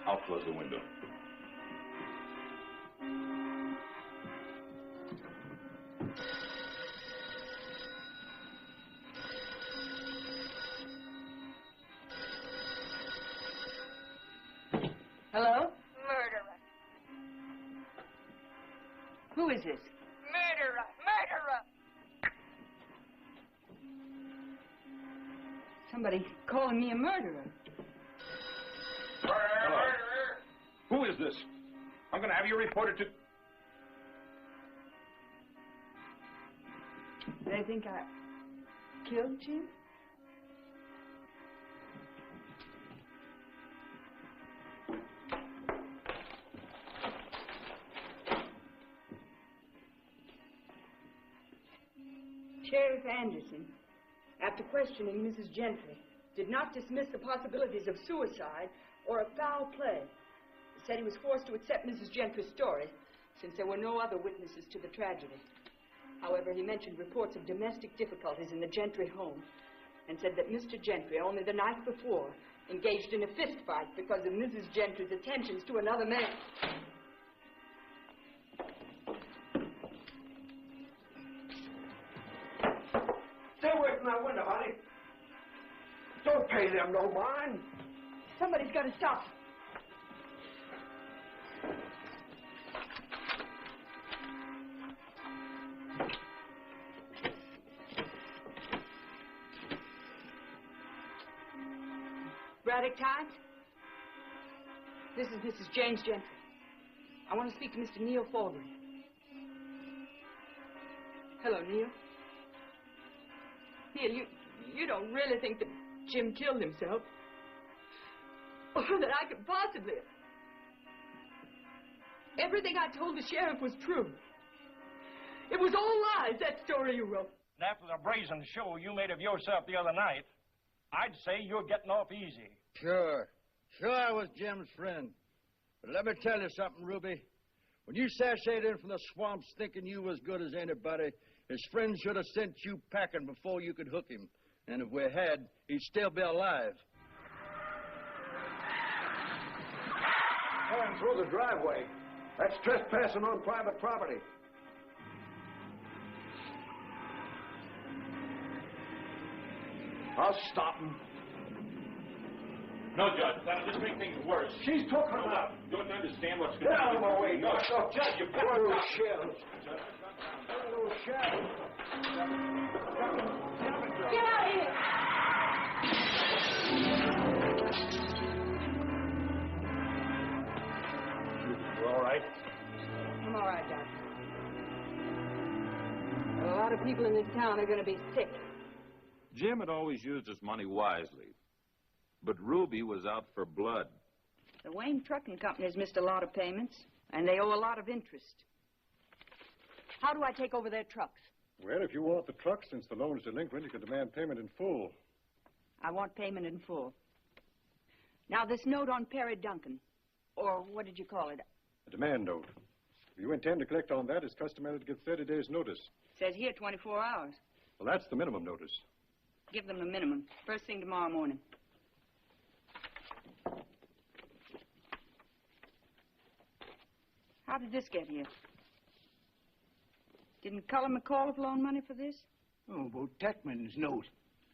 I'll close the window. Hello? Murderer. Who is this? Murderer. Murderer. Somebody calling me a murderer. Hello. Who is this? I'm going to have you reported to... They think I killed Jim? Sheriff Anderson, after questioning Mrs. Gentry, did not dismiss the possibilities of suicide or of foul play. He said he was forced to accept Mrs. Gentry's story since there were no other witnesses to the tragedy. However, he mentioned reports of domestic difficulties in the Gentry home and said that Mr. Gentry, only the night before, engaged in a fist fight because of Mrs. Gentry's attentions to another man. Stay away from that window, honey. Don't pay them no mind. Somebody's got to stop. Braddock Times? This is Mrs. James Gentry. I want to speak to Mr. Neil Falbury. Hello, Neil. Neil, you don't really think that Jim killed himself? Or that I could possibly... Everything I told the sheriff was true. It was all lies, that story you wrote. And after the brazen show you made of yourself the other night, I'd say you're getting off easy. Sure. Sure I was Jim's friend. But let me tell you something, Ruby. When you sashayed in from the swamps thinking you was good as anybody, his friends should have sent you packing before you could hook him. And if we had, he'd still be alive. Tearing through the driveway. That's trespassing on private property. I'll stop him. No, Judge, that'll just make things worse. She's talking about... Don't understand what's Get going on. out of my way, No, Judge. Judge, you've got One to of those stop. shells. One of those shells. Get out of here! You all right? I'm all right, Doc. Well, a lot of people in this town are going to be sick. Jim had always used his money wisely. But Ruby was out for blood. The Wayne Trucking Company's missed a lot of payments, and they owe a lot of interest. How do I take over their trucks? Well, if you want the truck, since the loan is delinquent, you can demand payment in full. I want payment in full. Now, this note on Perry Duncan, or what did you call it? A demand note. If you intend to collect on that, it's customary to give 30 days' notice. Says here 24 hours. Well, that's the minimum notice. Give them the minimum. First thing tomorrow morning. How did this get here? Didn't Cullen McAuliffe loan money for this? Oh, about Tackman's note.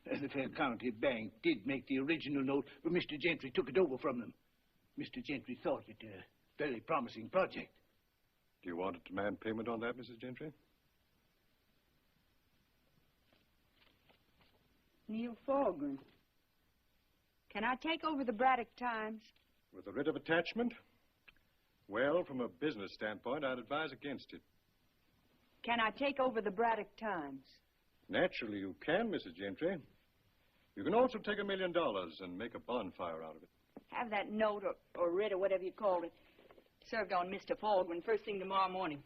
The Fair County Bank did make the original note, but Mr. Gentry took it over from them. Mr. Gentry thought it a very promising project. Do you want to demand payment on that, Mrs. Gentry? Neil Fulgrim. Can I take over the Braddock Times? With a writ of attachment? Well, from a business standpoint, I'd advise against it. Can I take over the Braddock Times? Naturally, you can, Mrs. Gentry. You can also take $1 million and make a bonfire out of it. Have that note or writ or whatever you call it served on Mr. Fulgrim first thing tomorrow morning.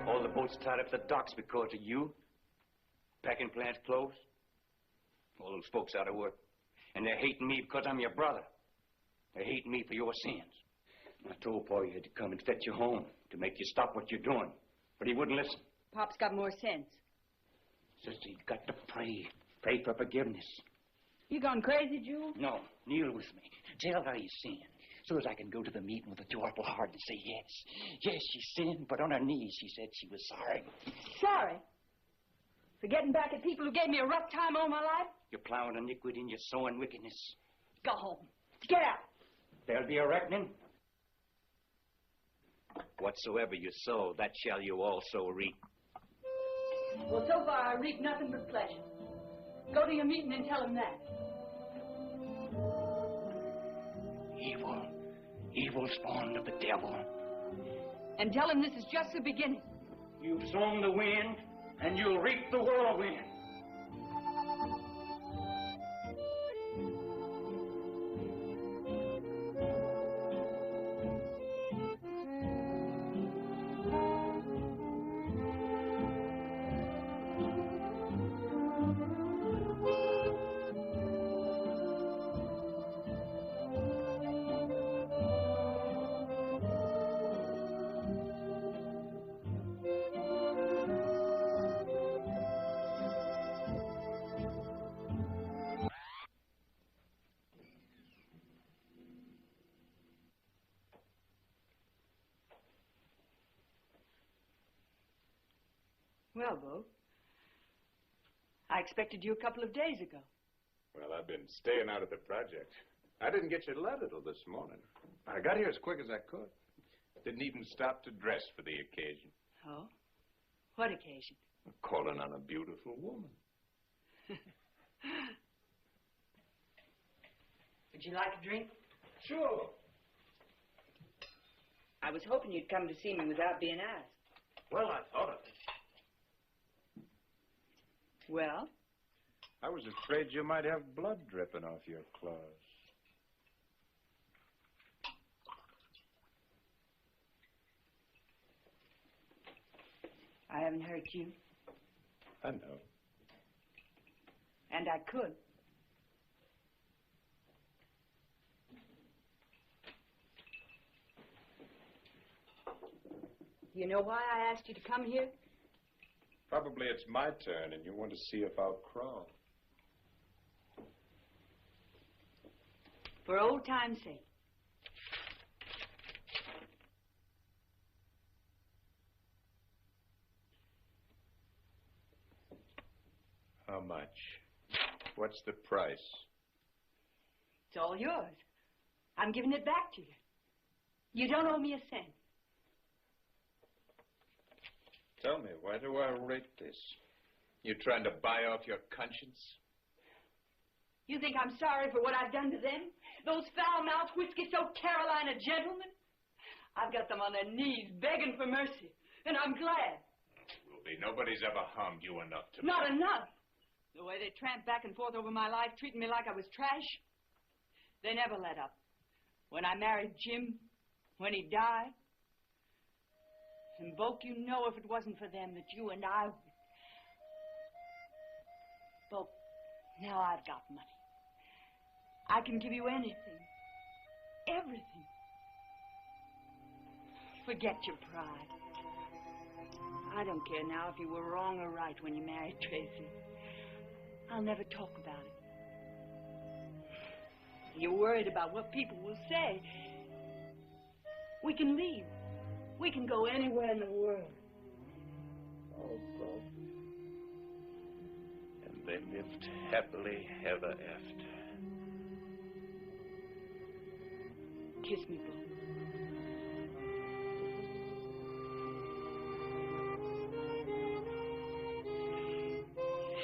All the boats tied up at the docks because of you. Packing plants closed. All those folks out of work. And they're hating me because I'm your brother. They're hating me for your sins. I told Pa you had to come and fetch you home to make you stop what you're doing. But he wouldn't listen. Pop's got more sense. Sister, you've got to pray. Pray for forgiveness. You gone crazy, Jewel? No, kneel with me. Tell her you sinned. So as I can go to the meeting with a joyful heart and say yes. Yes, she sinned, but on her knees she said she was sorry. Sorry? For getting back at people who gave me a rough time all my life? You're plowing iniquity and you're sowing wickedness. Go home. Get out. There'll be a reckoning. Whatsoever you sow, that shall you also reap. Well, so far I reap nothing but pleasure. Go to your meeting and tell him that. Evil. Evil spawned of the devil. And tell him this is just the beginning. You've sown the wind, and you'll reap the whirlwind. Well, Bo, I expected you a couple of days ago. Well, I've been staying out of the project. I didn't get your letter till this morning. I got here as quick as I could. Didn't even stop to dress for the occasion. Oh? What occasion? Calling on a beautiful woman. Would you like a drink? Sure. I was hoping you'd come to see me without being asked. Well, I thought of it. Well? I was afraid you might have blood dripping off your clothes. I haven't hurt you. I know. And I could. You know why I asked you to come here? Probably it's my turn, and you want to see if I'll crawl. For old time's sake. How much? What's the price? It's all yours. I'm giving it back to you. You don't owe me a cent. Tell me, why do I rate this? You trying to buy off your conscience? You think I'm sorry for what I've done to them? Those foul-mouthed, whiskey-soaked Carolina gentlemen? I've got them on their knees begging for mercy, and I'm glad. Ruby, nobody's ever harmed you enough to... Not enough. The way they tramped back and forth over my life, treating me like I was trash. They never let up. When I married Jim, when he died. And, Boke, you know if it wasn't for them that you and I would... Boke, now I've got money. I can give you anything. Everything. Forget your pride. I don't care now if you were wrong or right when you married Tracy. I'll never talk about it. You're worried about what people will say. We can leave. We can go anywhere in the world. Oh, Bo. And they lived happily ever after. Kiss me, Bo.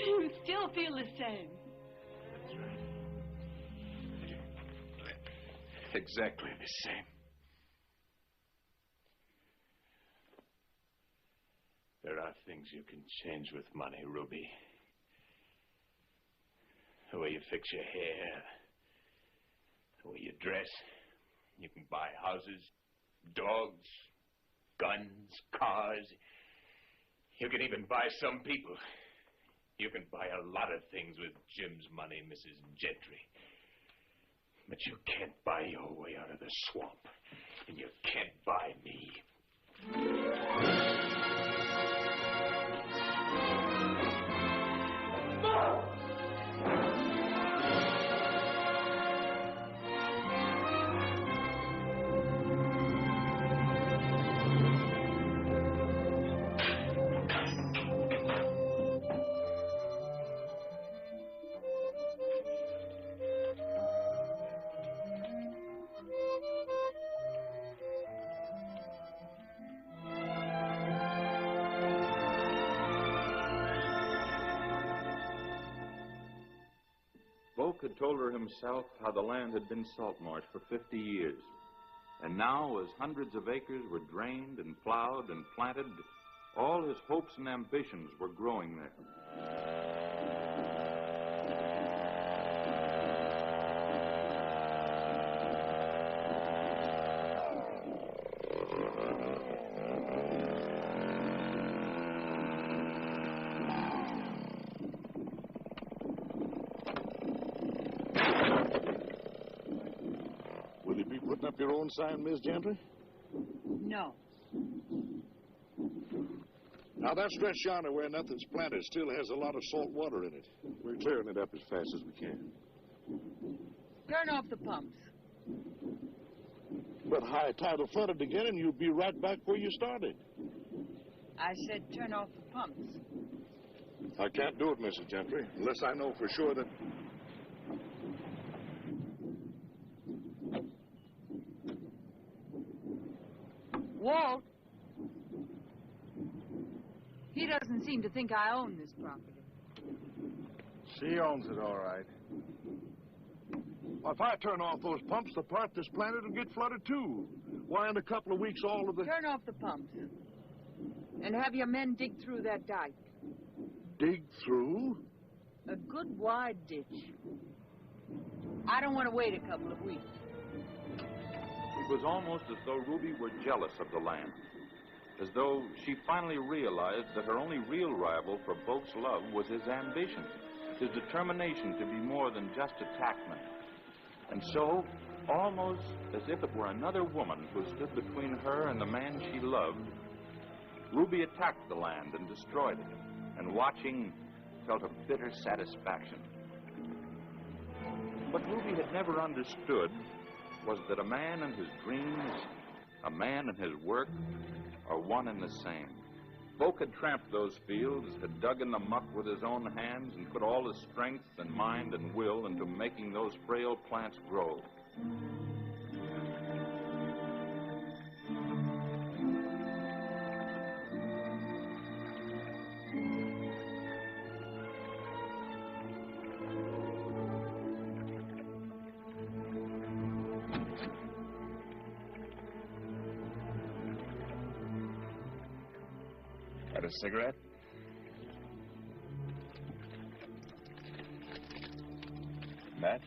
You still feel the same. That's right. Exactly the same. There are things you can change with money, Ruby. The way you fix your hair, the way you dress. You can buy houses, dogs, guns, cars. You can even buy some people. You can buy a lot of things with Jim's money, Mrs. Gentry. But you can't buy your way out of the swamp. And you can't buy me. Volk had told her himself how the land had been salt marsh for 50 years. And now, as hundreds of acres were drained and plowed and planted, all his hopes and ambitions were growing there. Will you be putting up your own sign, Miss Gentry? No. Now, that stretch yonder where nothing's planted still has a lot of salt water in it. We're clearing it up as fast as we can. Turn off the pumps. But high tide will flood it again, and you'll be right back where you started. I said turn off the pumps. I can't do it, Mrs. Gentry, unless I know for sure that... Walt. He doesn't seem to think I own this property. She owns it, all right. Well, if I turn off those pumps, the part that's planted will get flooded, too. Why, in a couple of weeks, all of the... Turn off the pumps. And have your men dig through that dike. Dig through? A good wide ditch. I don't want to wait a couple of weeks. It was almost as though Ruby were jealous of the land. As though she finally realized that her only real rival for Volk's love was his ambition, his determination to be more than just a tackman. And so, almost as if it were another woman who stood between her and the man she loved, Ruby attacked the land and destroyed it, and watching, felt a bitter satisfaction. What Ruby had never understood was that a man and his dreams, a man and his work, are one and the same. Volk had tramped those fields, had dug in the muck with his own hands, and put all his strength and mind and will into making those frail plants grow. Got a cigarette? Match?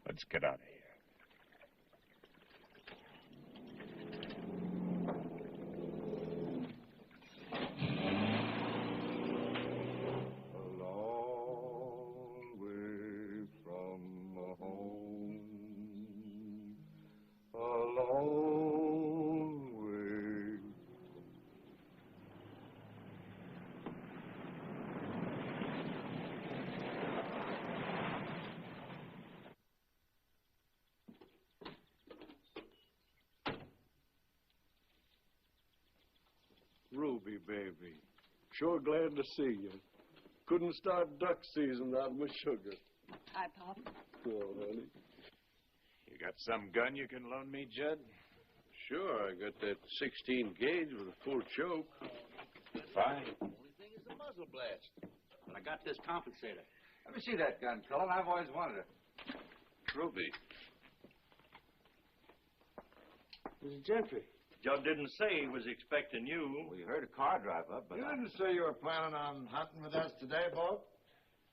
Let's get out of here. Ruby, baby. Sure glad to see you. Couldn't start duck season without my sugar. Hi, Pop. Oh, honey. You got some gun you can loan me, Judd? Sure, I got that 16 gauge with a full choke. Fine. Only thing is the muzzle blast. But I got this compensator. Let me see that gun, Cullen. I've always wanted it. Ruby. Mrs. Gentry. Judd didn't say he was expecting you. We heard a car drive up, but You didn't say you were planning on hunting with us today, Bob?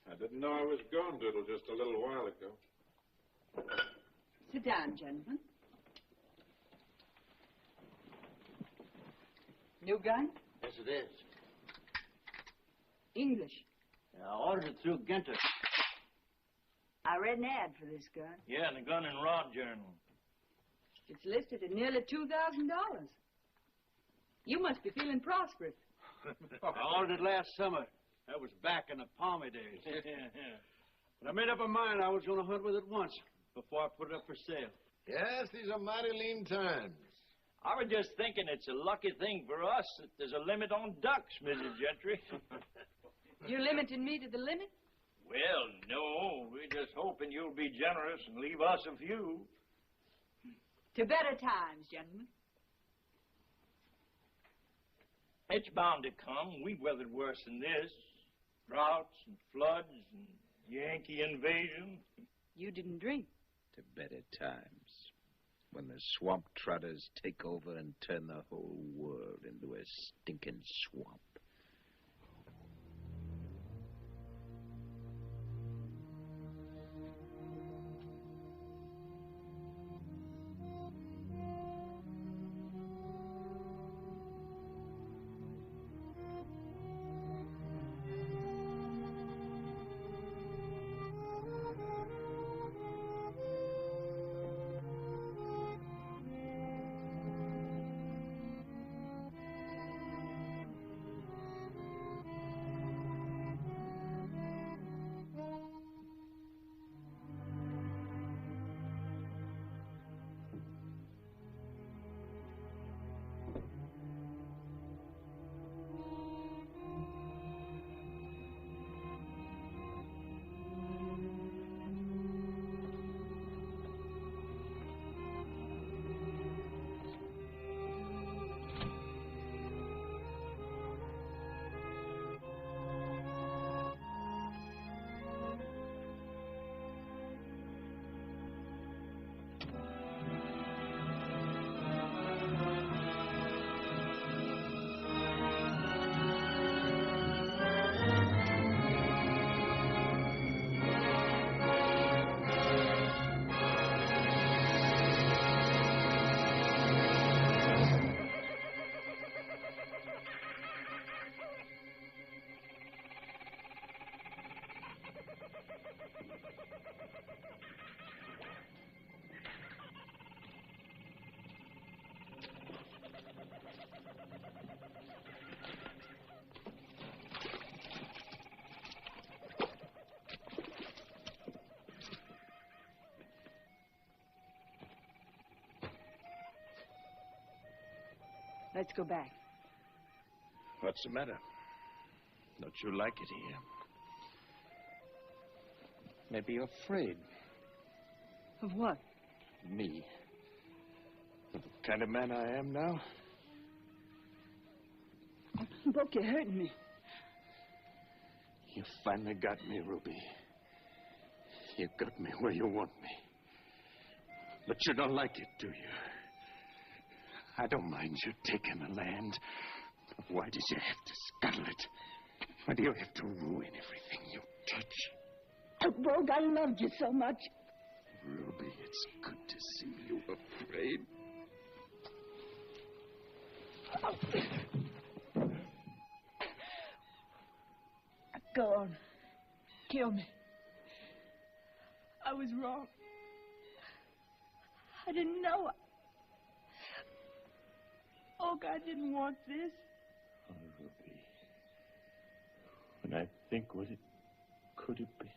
I didn't know I was going to till just a little while ago. Sit down, gentlemen. New gun? Yes, it is. English. I ordered it through Gentry. I read an ad for this gun. Yeah, in the Gun and Rod Journal. It's listed at nearly $2,000. You must be feeling prosperous. I ordered it last summer. That was back in the palmy days. But I made up my mind I was going to hunt with it once before I put it up for sale. Yes, these are mighty lean times. I was just thinking it's a lucky thing for us that there's a limit on ducks, Mrs. Gentry. You're limiting me to the limit? Well, no. We're just hoping you'll be generous and leave us a few. To better times, gentlemen. It's bound to come. We've weathered worse than this. Droughts and floods and Yankee invasion. You didn't drink. To better times. When the swamp trotters take over and turn the whole world into a stinking swamp. Let's go back. What's the matter? Don't you like it here? Maybe you're afraid. Of what? Me. The kind of man I am now? Buck, you're hurting me. You finally got me, Ruby. You got me where you want me. But you don't like it, do you? I don't mind you taking the land. Why did you have to scuttle it? Why do you have to ruin everything you touch? Oh, Bogue, I loved you so much. Ruby, it's good to see you afraid. Go on. Kill me. I was wrong. I didn't know. Oh, God didn't want this. Oh, Ruby. When I think what it could have been.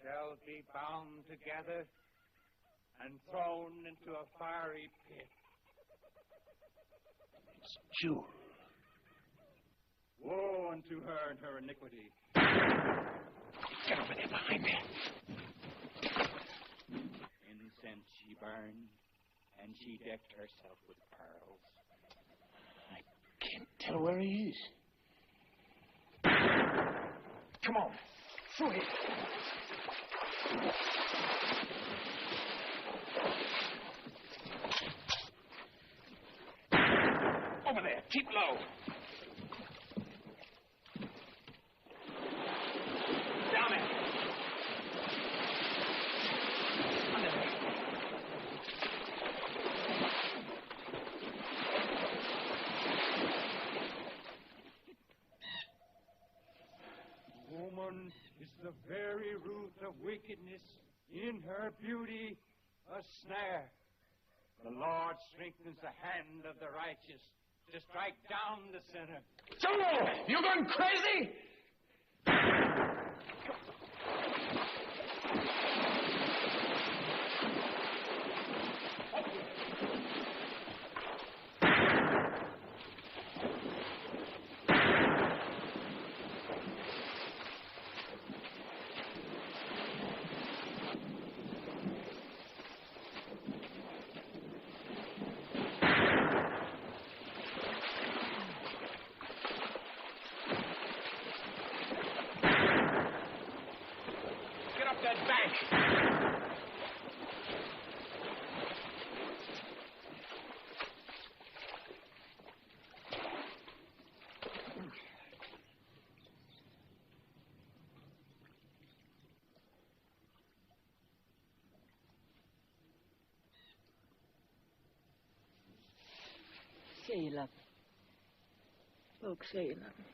shall be bound together and thrown into a fiery pit. It's Jewel. Woe unto her and her iniquity. Get over there behind me. Incense she burned, and she decked herself with pearls. I can't tell where he is. Come on, through here. Over there, keep low. Down there. Under there. Woman is the very root of wickedness, in her beauty a snare. The Lord strengthens the hand of the righteous to strike down the sinner. Joe, you going crazy? Say you love me. Folks say you love me.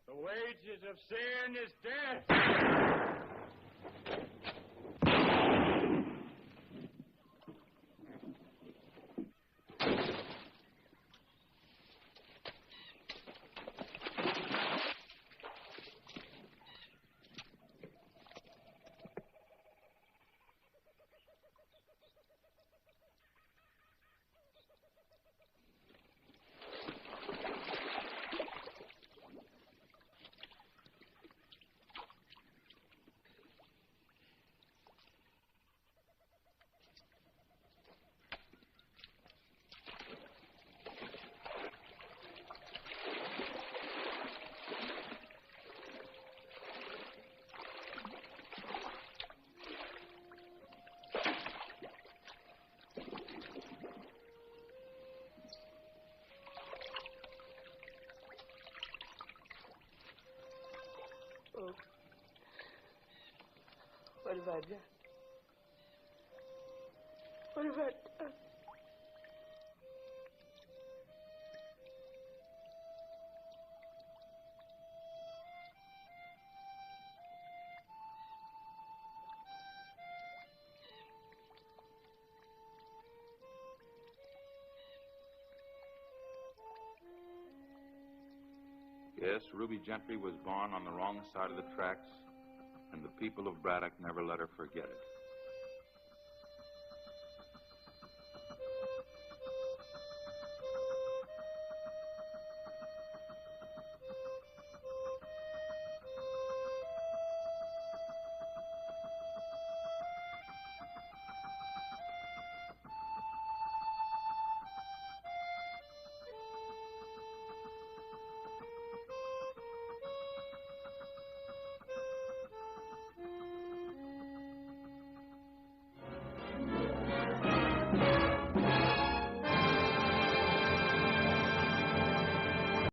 The wages of sin is death. Oh, what have I done? What have I done? Yes, Ruby Gentry was born on the wrong side of the tracks, and the people of Braddock never let her forget it.